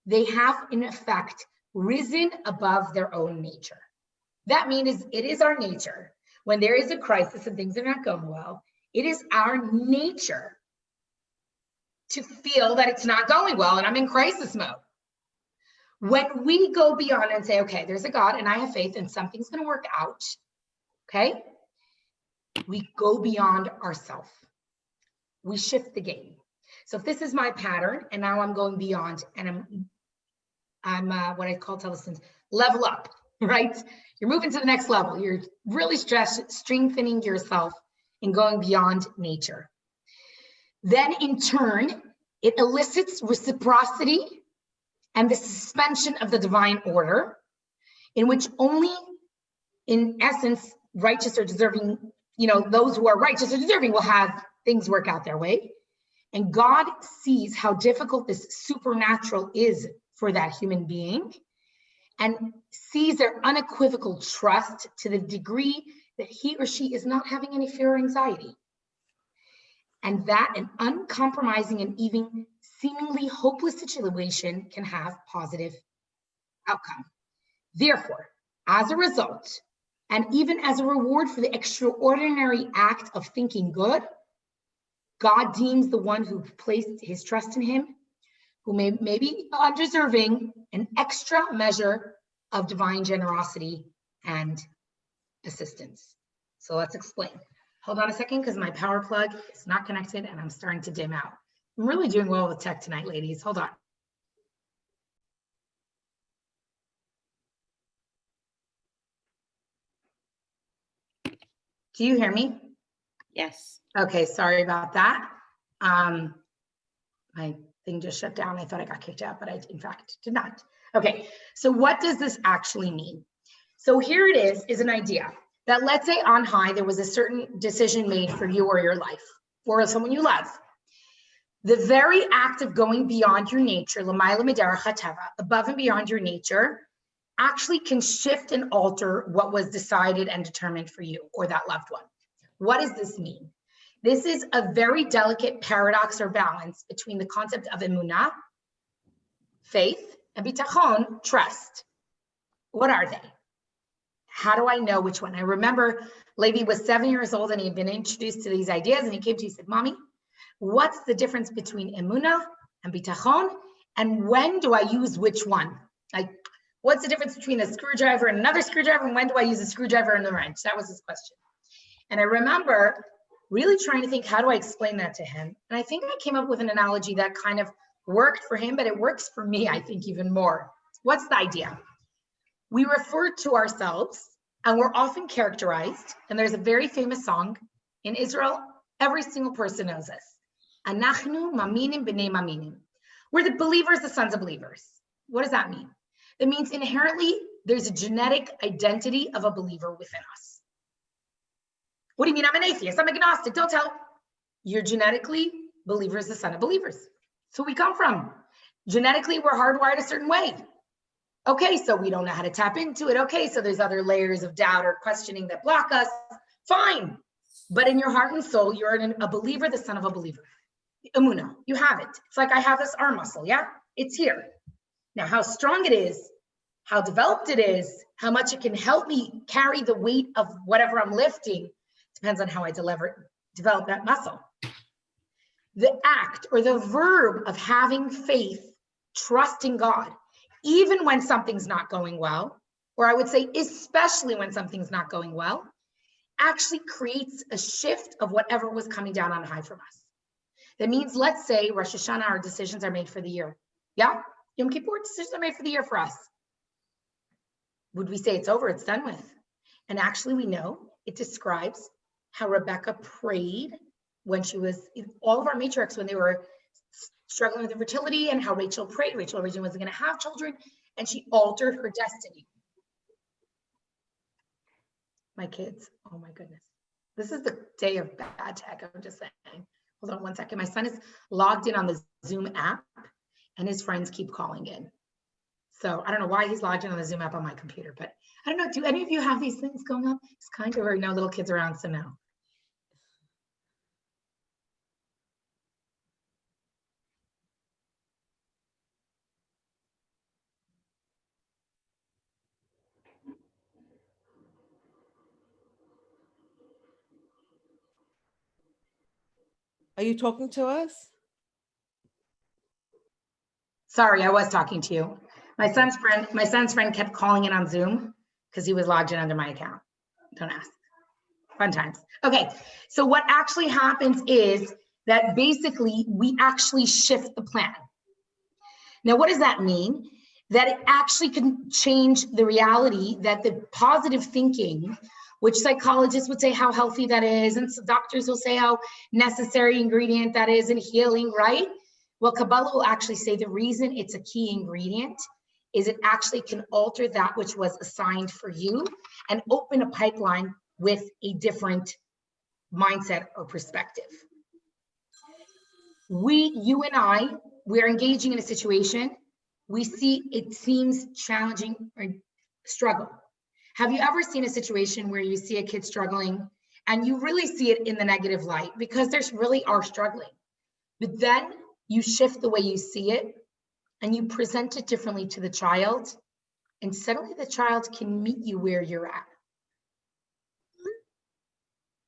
they have in effect risen above their own nature. That means it is our nature. When there is a crisis and things are not going well, it is our nature to feel that it's not going well and I'm in crisis mode. When we go beyond and say, okay, there's a God and I have faith and something's going to work out, okay? We go beyond ourselves. We shift the game. So if this is my pattern and now I'm going beyond and I'm what I call, tell the students, level up, right? You're moving to the next level. You're really strengthening yourself and going beyond nature. Then in turn, it elicits reciprocity and the suspension of the divine order, in which only, in essence, righteous or deserving, those who are righteous or deserving will have things work out their way. And God sees how difficult this supernatural is for that human being and sees their unequivocal trust to the degree that he or she is not having any fear or anxiety. And that an uncompromising and even seemingly hopeless situation can have positive outcome. Therefore, as a result, and even as a reward for the extraordinary act of thinking good, God deems the one who placed his trust in him, who may be undeserving, an extra measure of divine generosity and assistance. So let's explain. Hold on a second, because my power plug is not connected and I'm starting to dim out. I'm really doing well with tech tonight, ladies. Hold on. Do you hear me? Yes. Okay, sorry about that. My thing just shut down. I thought I got kicked out, but I, in fact, did not. Okay, so what does this actually mean? So here it is an idea that, let's say on high, there was a certain decision made for you or your life or someone you love. The very act of going beyond your nature, l'mayla miderech hateva, above and beyond your nature, actually can shift and alter what was decided and determined for you or that loved one. What does this mean? This is a very delicate paradox or balance between the concept of emunah, faith, and bitachon, trust. What are they? How do I know which one? I remember Levi was 7 years old and he had been introduced to these ideas, and he came to me and said, Mommy, what's the difference between emunah and bitachon? And when do I use which one? Like, what's the difference between a screwdriver and another screwdriver? And when do I use a screwdriver and the wrench? That was his question. And I remember really trying to think, how do I explain that to him? And I think I came up with an analogy that kind of worked for him, but it works for me, I think, even more. What's the idea? We refer to ourselves, and we're often characterized, and there's a very famous song in Israel, every single person knows this. Anachnu maminim b'nei maminim. We're the believers, the sons of believers. What does that mean? It means inherently there's a genetic identity of a believer within us. What do you mean? I'm an atheist, I'm agnostic, don't tell. You're genetically believers, the son of believers. So we come from. Genetically, we're hardwired a certain way. Okay, so we don't know how to tap into it. Okay, so there's other layers of doubt or questioning that block us. Fine. But in your heart and soul, you're a believer, the son of a believer. Emunah, you have it. It's like I have this arm muscle, yeah? It's here. Now, how strong it is, how developed it is, how much it can help me carry the weight of whatever I'm lifting, depends on how I develop that muscle. The act or the verb of having faith, trusting God, even when something's not going well, or I would say especially when something's not going well, actually creates a shift of whatever was coming down on high from us. That means, let's say Rosh Hashanah, our decisions are made for the year. Yeah? Yom Kippur, decisions are made for the year for us. Would we say it's over, it's done with? And actually we know it describes how Rebecca prayed when she was, all of our matriarchs, when they were struggling with infertility, and how Rachel prayed. Rachel originally wasn't going to have children, and she altered her destiny. My kids, oh my goodness. This is the day of bad tech, I'm just saying. Hold on one second. My son is logged in on the Zoom app, and his friends keep calling in. So I don't know why he's logged in on the Zoom app on my computer, but I don't know, do any of you have these things going on? It's kind of, or no little kids around, so no. Are you talking to us? Sorry, I was talking to you. My son's friend kept calling in on Zoom because he was logged in under my account. Don't ask. Fun times. Okay, so what actually happens is that basically we actually shift the plan. Now, what does that mean? That it actually can change the reality, that the positive thinking, which psychologists would say how healthy that is, and doctors will say how necessary ingredient that is in healing, right? Well, Kabbalah will actually say the reason it's a key ingredient is it actually can alter that which was assigned for you and open a pipeline with a different mindset or perspective. You and I, we're engaging in a situation, we see it seems challenging or struggle. Have you ever seen a situation where you see a kid struggling and you really see it in the negative light because there's really are struggling, but then you shift the way you see it and you present it differently to the child, and suddenly the child can meet you where you're at.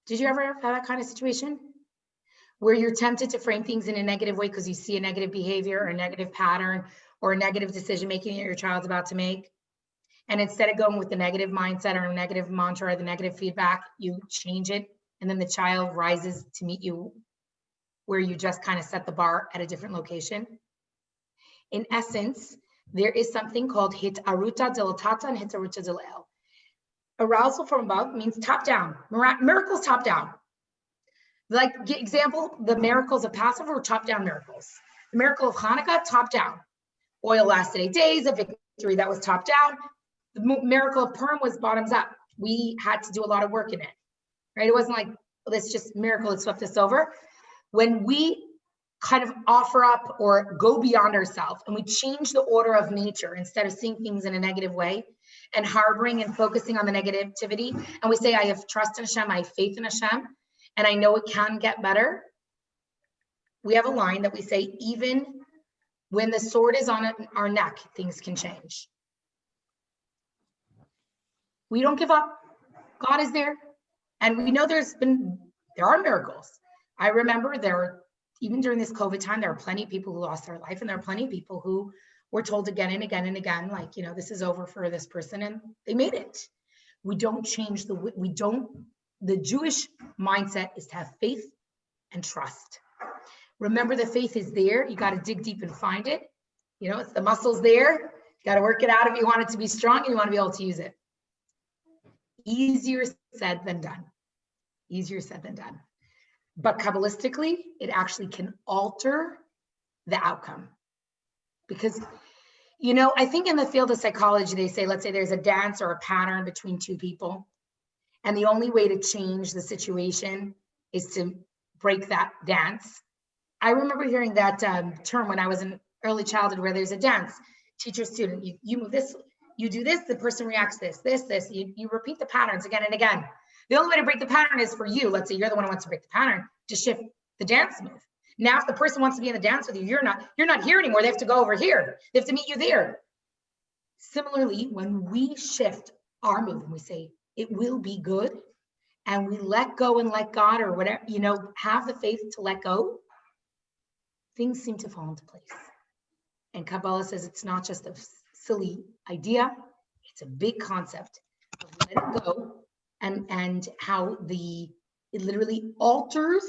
Did you ever have that kind of situation where you're tempted to frame things in a negative way because you see a negative behavior or a negative pattern or a negative decision making that your child's about to make? And instead of going with the negative mindset or a negative mantra or the negative feedback, you change it, and then the child rises to meet you where you just kind of set the bar at a different location. In essence, there is something called hitaruta dilatata and hitaruta dileo. Arousal from above means top down. Miracles top down. Like example, the miracles of Passover were top down miracles. The miracle of Hanukkah, top down. Oil lasted 8 days, a victory that was top down. The miracle of Purim was bottoms up. We had to do a lot of work in it, right? It wasn't like, well, this just miracle that swept us over. When we kind of offer up or go beyond ourselves and we change the order of nature instead of seeing things in a negative way and harboring and focusing on the negativity, and we say, I have trust in Hashem, I have faith in Hashem, and I know it can get better. We have a line that we say, even when the sword is on our neck, things can change. We don't give up. God is there. And we know there are miracles. I remember even during this COVID time, there are plenty of people who lost their life, and there are plenty of people who were told again and again and again, like, this is over for this person, and they made it. We don't change the Jewish mindset is to have faith and trust. Remember, the faith is there. You got to dig deep and find it. It's the muscles there. You got to work it out if you want it to be strong and you want to be able to use it. Easier said than done. Easier said than done. But Kabbalistically, it actually can alter the outcome. Because, I think in the field of psychology, they say, let's say there's a dance or a pattern between two people. And the only way to change the situation is to break that dance. I remember hearing that term when I was in early childhood, where there's a dance, teacher, student, you move this, you do this, the person reacts this, you repeat the patterns again and again. The only way to break the pattern is for you, let's say you're the one who wants to break the pattern, to shift the dance move. Now, if the person wants to be in the dance with you, you're not here anymore. They have to go over here. They have to meet you there. Similarly, when we shift our move and we say, it will be good, and we let go and let God, or whatever, have the faith to let go, things seem to fall into place. And Kabbalah says it's not just a silly idea, it's a big concept of letting go, and how it literally alters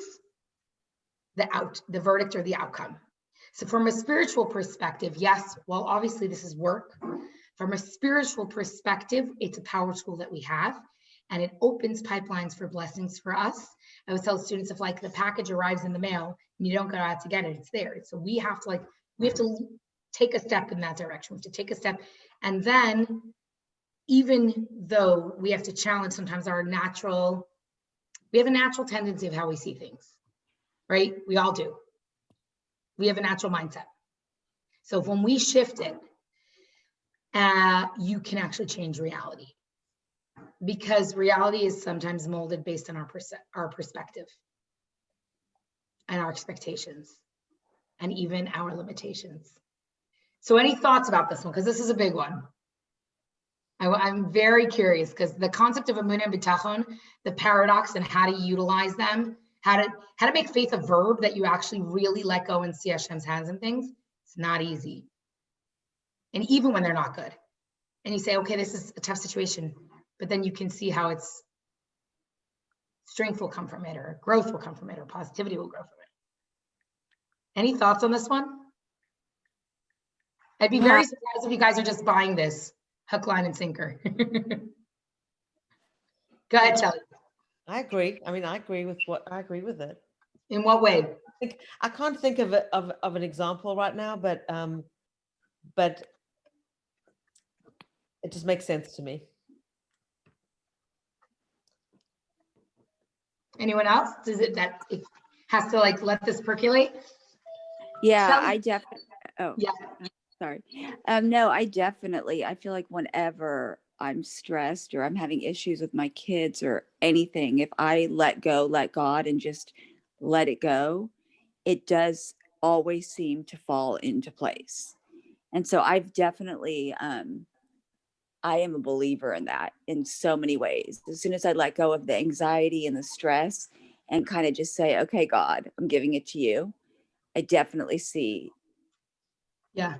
the verdict or the outcome. So from a spiritual perspective, yes, well, obviously this is work. From a spiritual perspective, it's a power tool that we have, and it opens pipelines for blessings for us. I always tell students, if like the package arrives in the mail and you don't go out to get it, it's there. So we have to take a step in that direction. We have to take a step. And then, even though we have to challenge sometimes we have a natural tendency of how we see things, right? We all do. We have a natural mindset. So when we shift it, you can actually change reality, because reality is sometimes molded based on our perspective and our expectations and even our limitations. So any thoughts about this one? Because this is a big one. I'm very curious, because the concept of emunah and bitachon, the paradox and how to utilize them, how to make faith a verb that you actually really let go and see Hashem's hands and things, it's not easy. And even when they're not good. And you say, okay, this is a tough situation, but then you can see how it's strength will come from it, or growth will come from it, or positivity will grow from it. Any thoughts on this one? I'd be very surprised if you guys are just buying this hook, line, and sinker. Go ahead, Shirley. I agree. I agree with it. In what way? I can't think of an example right now, but it just makes sense to me. Anyone else? Does it has to let this percolate? Yeah, Shirley? I definitely. Oh, Yeah. Sorry. No, I feel like whenever I'm stressed or I'm having issues with my kids or anything, if I let God, and just let it go, it does always seem to fall into place. And so I've definitely, I am a believer in that in so many ways. As soon as I let go of the anxiety and the stress and kind of just say, okay, God, I'm giving it to you, I definitely see. Yeah.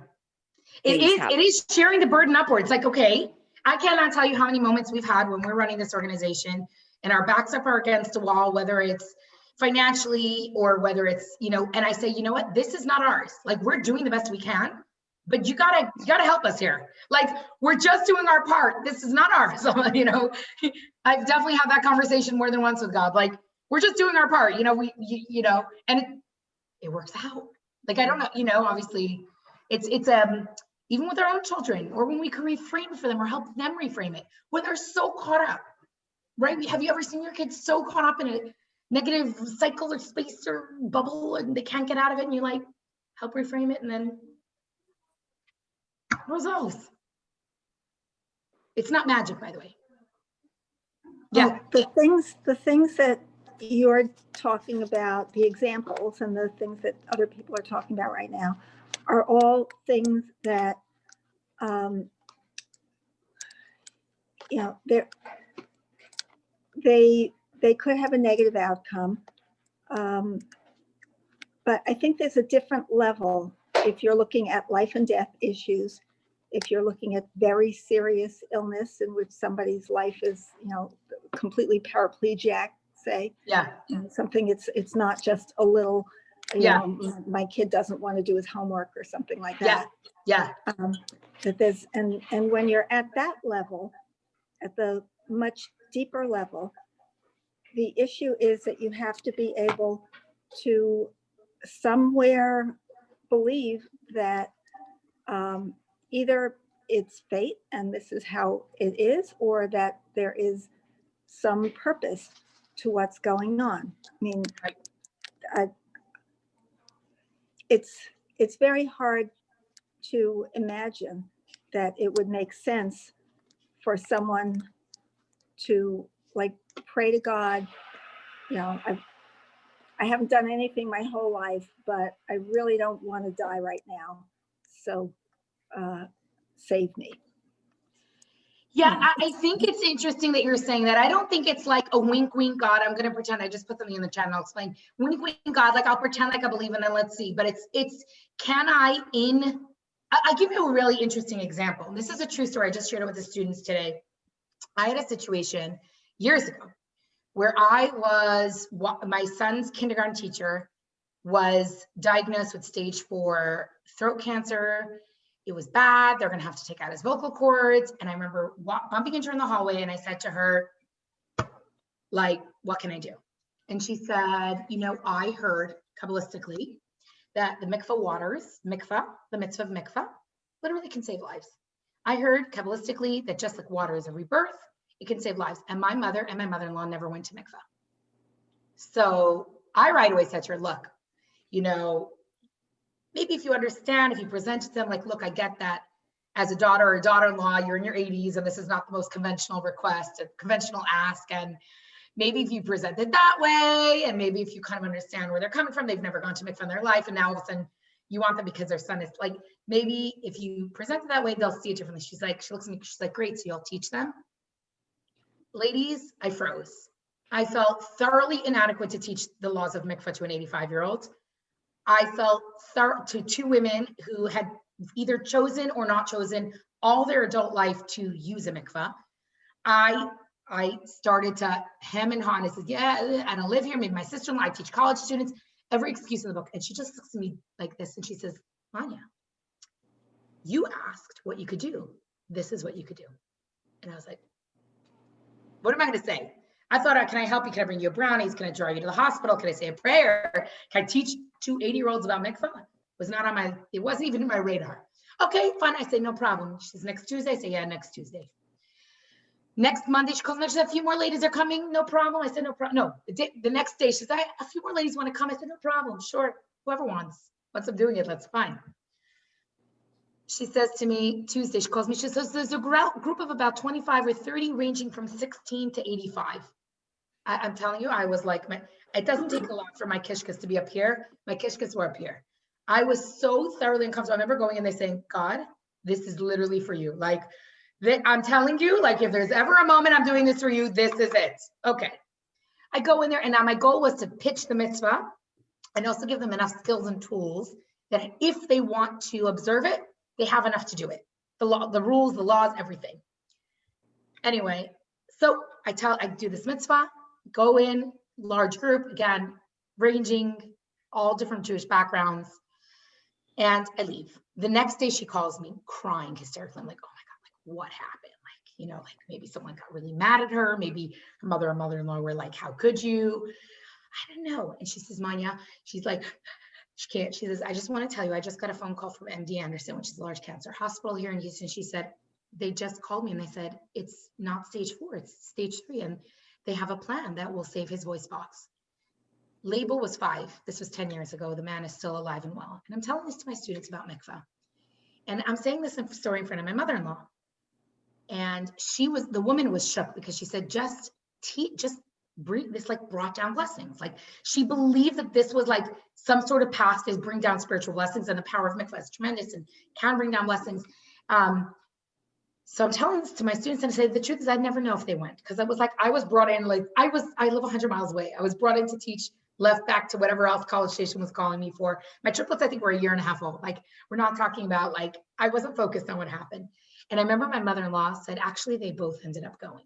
It is sharing the burden upwards. Like, okay, I cannot tell you how many moments we've had when we're running this organization and our backs up are against a wall, whether it's financially or whether it's, and I say, you know what, this is not ours. Like, we're doing the best we can, but you gotta help us here. Like, we're just doing our part. This is not ours. So, I've definitely had that conversation more than once with God. Like, we're just doing our part, and it works out. Like, I don't know, obviously it's even with our own children, or when we can reframe it for them or help them reframe it, when they're so caught up, right? Have you ever seen your kids so caught up in a negative cycle or space or bubble and they can't get out of it, and you help reframe it, and then resolves. It's not magic, by the way. Yeah. The things that you're talking about, the examples and the things that other people are talking about right now, are all things that, you know, they could have a negative outcome. But I think there's a different level if you're looking at life and death issues, if you're looking at very serious illness in which somebody's life is, you know, completely paraplegic, say, Yeah. something, it's not just a little, you Yeah. know, my kid doesn't want to do his homework or something like Yeah. that. Yeah. That there's, and when you're at that level, at the much deeper level, the issue is that you have to be able to somewhere believe that either it's fate and this is how it is, or that there is some purpose to what's going on. I mean, it's very hard to imagine that it would make sense for someone to like pray to God, you know, I haven't done anything my whole life, but I really don't want to die right now. So save me. Yeah, I think it's interesting that you're saying that. I don't think it's like a wink, wink, God. I'm going to pretend. I just put something in the chat and I'll explain. Wink, wink, God. Like I'll pretend like I believe and then let's see. But it's can I I'll give you a really interesting example. This is a true story. I just shared it with the students today. I had a situation years ago where my son's kindergarten teacher was diagnosed with stage 4 throat cancer. It was bad. They're going to have to take out his vocal cords. And I remember bumping into her in the hallway and I said to her, like, what can I do? And she said, you know, I heard Kabbalistically that the mikvah waters, the mitzvah of mikvah, literally can save lives. I heard Kabbalistically that just like water is a rebirth, it can save lives. And my mother and my mother-in-law never went to mikvah. So I right away said to her, look, you know, maybe if you understand, if you present to them, like, look, I get that as a daughter or a daughter-in-law, you're in your 80s and this is not the most conventional request, a conventional ask. And maybe if you present it that way, and maybe if you kind of understand where they're coming from, they've never gone to mikvah in their life. And now all of a sudden you want them because their son is like, maybe if you present it that way, they'll see it differently. She looks at me, she's like, great, so you'll teach them? Ladies, I froze. I felt thoroughly inadequate to teach the laws of mikvah to an 85-year-old. I felt to 2 women who had either chosen or not chosen all their adult life to use a mikvah. I started to hem and haw, and I said, yeah, I don't live here. Maybe my sister-in-law, I teach college students, every excuse in the book. And she just looks at me like this and she says, Anya, you asked what you could do. This is what you could do. And I was like, what am I going to say? I thought, can I help you? Can I bring you brownies? Can I drive you to the hospital? Can I say a prayer? Can I teach 2 80-year-olds about mikvah? It wasn't even in my radar. Okay, fine. I say, no problem. She says, next Tuesday? I say, yeah, next Tuesday. Next Monday, she calls me. She said, a few more ladies are coming. No problem. I said, no problem. No, the next day, she says, a few more ladies want to come. I said, no problem. Sure. Whoever wants. Once I'm doing it, that's fine. She says to me, Tuesday, she calls me. She says, there's a group of about 25 or 30 ranging from 16 to 85. I'm telling you, I was like, it doesn't take a lot for my kishkas to be up here. My kishkas were up here. I was so thoroughly uncomfortable. I remember going in there saying, God, this is literally for you. Like, I'm telling you, like, if there's ever a moment I'm doing this for you, this is it. Okay. I go in there, and now my goal was to pitch the mitzvah and also give them enough skills and tools that if they want to observe it, they have enough to do it. The rules, the laws, everything. Anyway, so I do this mitzvah, go in, large group, again, ranging all different Jewish backgrounds, and I leave. The next day she calls me crying hysterically. I'm like, oh my God, like what happened? Like, you know, like maybe someone got really mad at her. Maybe her mother and mother-in-law were like, how could you? I don't know. And she says, Manya, she's like, she can't. She says, I just want to tell you, I just got a phone call from MD Anderson, which is a large cancer hospital here in Houston. She said, they just called me and they said, it's not stage 4, it's stage 3. And they have a plan that will save his voice box. Label was 5. This was 10 years ago. The man is still alive and well. And I'm telling this to my students about mikvah. And I'm saying this story in front of my mother-in-law. And the woman was shook because she said, just brought down blessings. Like she believed that this was like some sort of path to bring down spiritual blessings, and the power of mikvah is tremendous and can bring down blessings. So I'm telling this to my students, and I say the truth is I'd never know if they went, because it was like I was brought in, like I live 100 miles away. I was brought in to teach, left back to whatever else College Station was calling me for. My triplets, I think, were a year and a half old. Like we're not talking about, like, I wasn't focused on what happened. And I remember my mother-in-law said, actually, they both ended up going.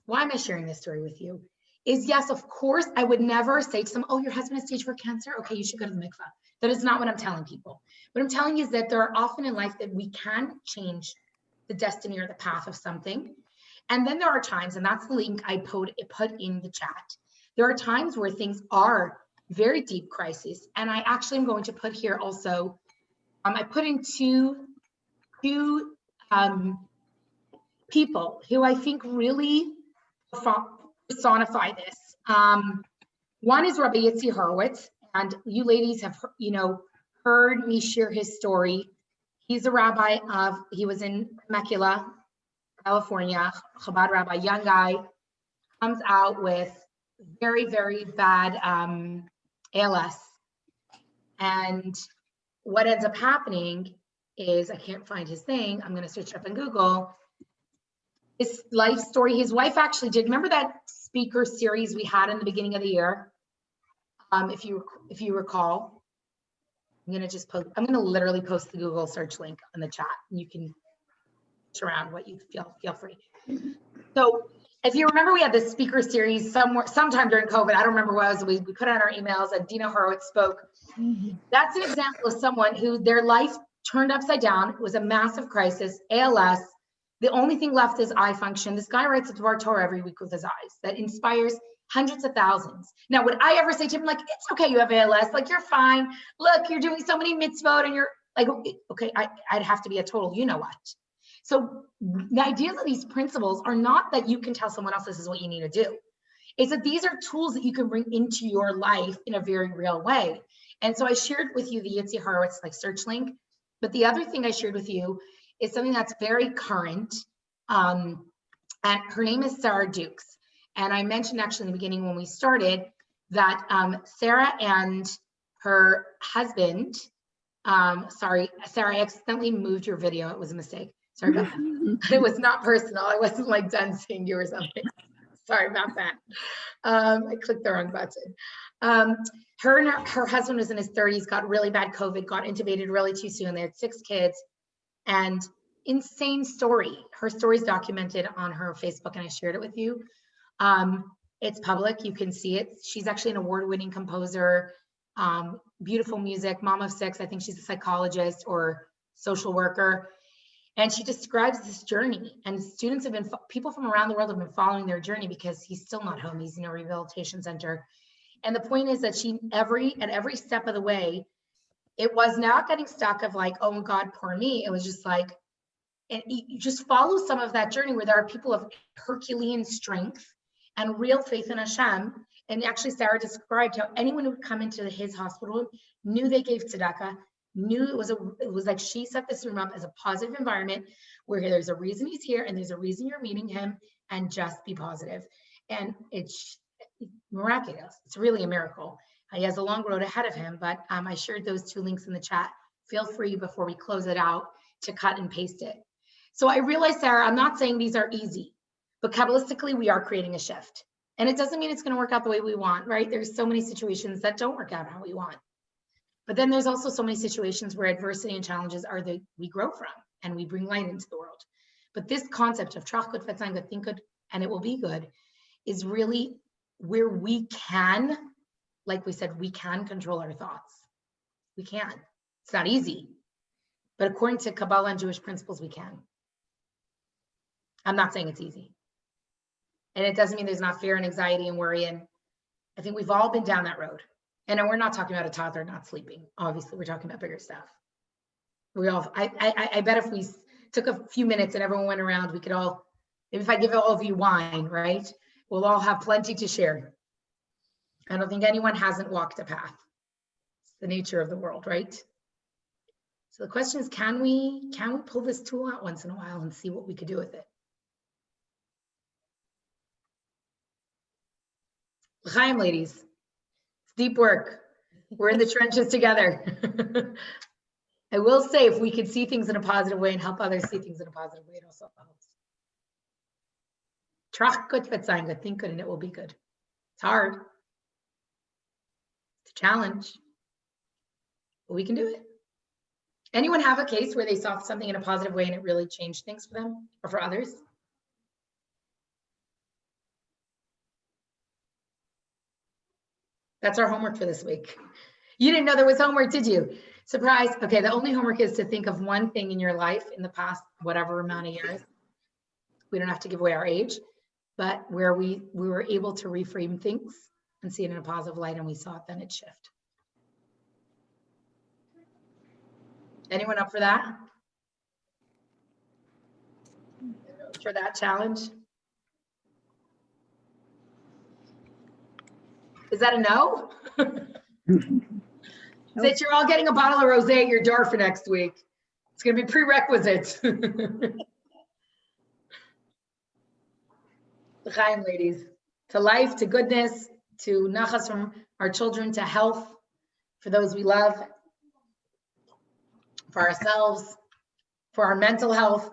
Why am I sharing this story with you? Is yes, of course, I would never say to them, oh, your husband has stage 4 cancer. Okay, you should go to the mikvah. That is not what I'm telling people. What I'm telling you is that there are often in life that we can change the destiny or the path of something. And then there are times, and that's the link I put in the chat. There are times where things are very deep crises. And I actually am going to put here also, I put in two people who I think really personify this. One is Rabbi Yitzi Horowitz, and you ladies have, heard me share his story. He's a rabbi he was in Temecula, California, Chabad rabbi, young guy, comes out with very, very bad ALS. And what ends up happening is, I can't find his thing. I'm going to search up in Google. His life story, his wife actually did, remember that speaker series we had in the beginning of the year? If you recall. I'm going to literally post the Google search link in the chat, and you can search around what you feel free. So if you remember, we had this speaker series sometime during COVID. I don't remember what it was. We put out our emails, and Dina Horowitz spoke. That's an example of someone who their life turned upside down. It was a massive crisis, ALS. The only thing left is eye function. This guy writes a Dvar Torah every week with his eyes that inspires hundreds of thousands. Now, would I ever say to him, like, it's okay, you have ALS, like, you're fine. Look, you're doing so many mitzvot, and you're like, okay, I'd have to be a total, you know what? So the idea of these principles are not that you can tell someone else this is what you need to do. It's that these are tools that you can bring into your life in a very real way. And so I shared with you the Yitzi Horowitz search link, but the other thing I shared with you is something that's very current, and her name is Sarah Dukes. And I mentioned actually in the beginning when we started that Sarah and her husband, sorry, Sarah, I accidentally moved your video. It was a mistake. Sorry about that. It was not personal. I wasn't like done seeing you or something. Sorry about that. I clicked the wrong button. Her husband was in his 30s, got really bad COVID, got intubated really too soon. They had 6 kids, and insane story. Her story is documented on her Facebook, and I shared it with you. It's public, you can see it. She's actually an award-winning composer, beautiful music, mom of 6. I think she's a psychologist or social worker. And she describes this journey, and people from around the world have been following their journey because he's still not home. He's in a rehabilitation center. And the point is that at every step of the way, it was not getting stuck of like, oh God, poor me. It was just like, and you just follow some of that journey where there are people of Herculean strength and real faith in Hashem. And actually, Sarah described how anyone who would come into his hospital knew they gave tzedakah, knew it was like she set this room up as a positive environment where there's a reason he's here and there's a reason you're meeting him, and just be positive. And it's miraculous. It's really a miracle. He has a long road ahead of him, but I shared those 2 links in the chat. Feel free before we close it out to cut and paste it. So I realize, Sarah, I'm not saying these are easy, but Kabbalistically, we are creating a shift. And it doesn't mean it's going to work out the way we want, right? There's so many situations that don't work out how we want. But then there's also so many situations where adversity and challenges are that we grow from and we bring light into the world. But this concept of trach good, fetzang good, think good, and it will be good is really where we can, like we said, we can control our thoughts. We can. It's not easy, but according to Kabbalah and Jewish principles, we can. I'm not saying it's easy. And it doesn't mean there's not fear and anxiety and worry. And I think we've all been down that road. And we're not talking about a toddler not sleeping. Obviously, we're talking about bigger stuff. I bet if we took a few minutes and everyone went around, we could all, maybe if I give all of you wine, right? We'll all have plenty to share. I don't think anyone hasn't walked a path. It's the nature of the world, right? So the question is, can we pull this tool out once in a while and see what we could do with it? L'chaim, ladies. It's deep work. We're in the trenches together. I will say, if we could see things in a positive way and help others see things in a positive way, it also helps. Trach gut wird sein good, think good, and it will be good. It's hard. It's a challenge. But we can do it. Anyone have a case where they saw something in a positive way and it really changed things for them or for others? That's our homework for this week. You didn't know there was homework, did you? Surprise. Okay, the only homework is to think of one thing in your life in the past, whatever amount of years. We don't have to give away our age, but where we were able to reframe things and see it in a positive light, and we saw it, then it shift. Anyone up for that? For that challenge? Is that a no? That you're all getting a bottle of rosé at your door for next week. It's gonna be prerequisite. L'chaim, ladies. To life, to goodness, to nachas from our children, to health for those we love, for ourselves, for our mental health,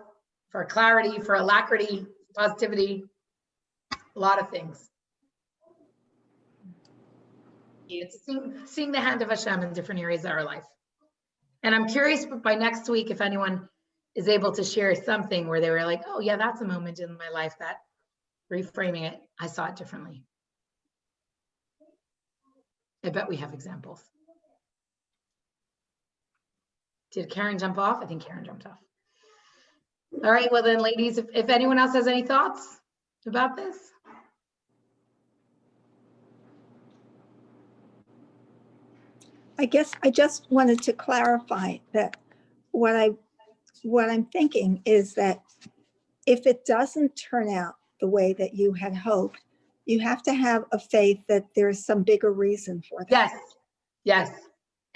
for our clarity, for alacrity, positivity, a lot of things. It's seeing the hand of Hashem in different areas of our life. And I'm curious by next week if anyone is able to share something where they were like, oh yeah, that's a moment in my life that reframing it, I saw it differently. I bet we have examples. Did Karen jump off? I think Karen jumped off. All right, well then ladies, if anyone else has any thoughts about this. I guess I just wanted to clarify that what I'm thinking is that if it doesn't turn out the way that you had hoped, you have to have a faith that there's some bigger reason for that. Yes, yes,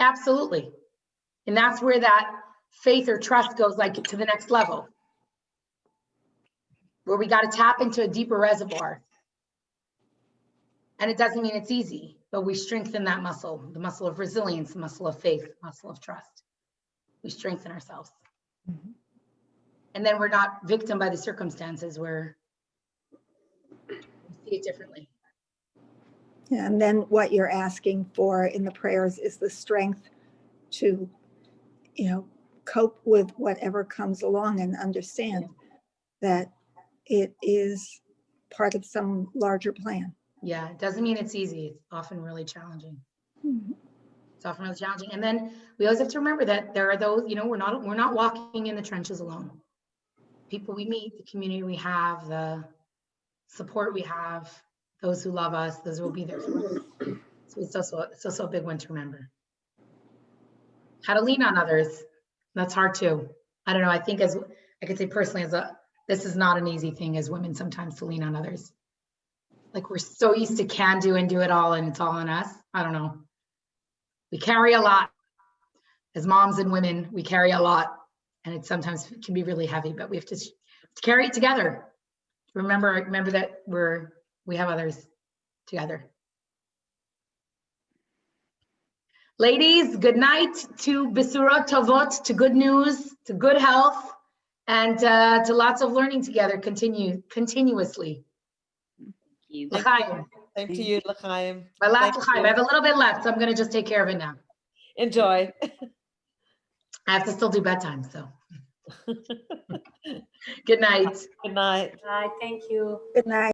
absolutely. And that's where that faith or trust goes like to the next level, where we got to tap into a deeper reservoir. And it doesn't mean it's easy, but we strengthen that muscle, the muscle of resilience, the muscle of faith, the muscle of trust. We strengthen ourselves. Mm-hmm. And then we're not victim by the circumstances, where we see it differently. Yeah, and then what you're asking for in the prayers is the strength to, cope with whatever comes along and understand that it is part of some larger plan. Yeah, it doesn't mean it's easy. It's often really challenging. Mm-hmm. It's often really challenging. And then we always have to remember that there are those, we're not walking in the trenches alone. People we meet, the community we have, the support we have, those who love us, those who will be there for us. So it's also a big one to remember. How to lean on others. That's hard too. I don't know. I think, as I could say personally, this is not an easy thing as women sometimes to lean on others. Like we're so used to can do and do it all, and it's all on us. I don't know. We carry a lot as moms and women. We carry a lot, and it sometimes can be really heavy. But we have to carry it together. Remember that we have others together. Ladies, good night to Besurot Tovot, to good news, to good health, and to lots of learning together. Continuously. L'chaim. Same to you, L'chaim. My last l'chaim. I have a little bit left, so I'm going to just take care of it now. Enjoy. I have to still do bedtime, so. Good night. Good night. Bye. Thank you. Good night.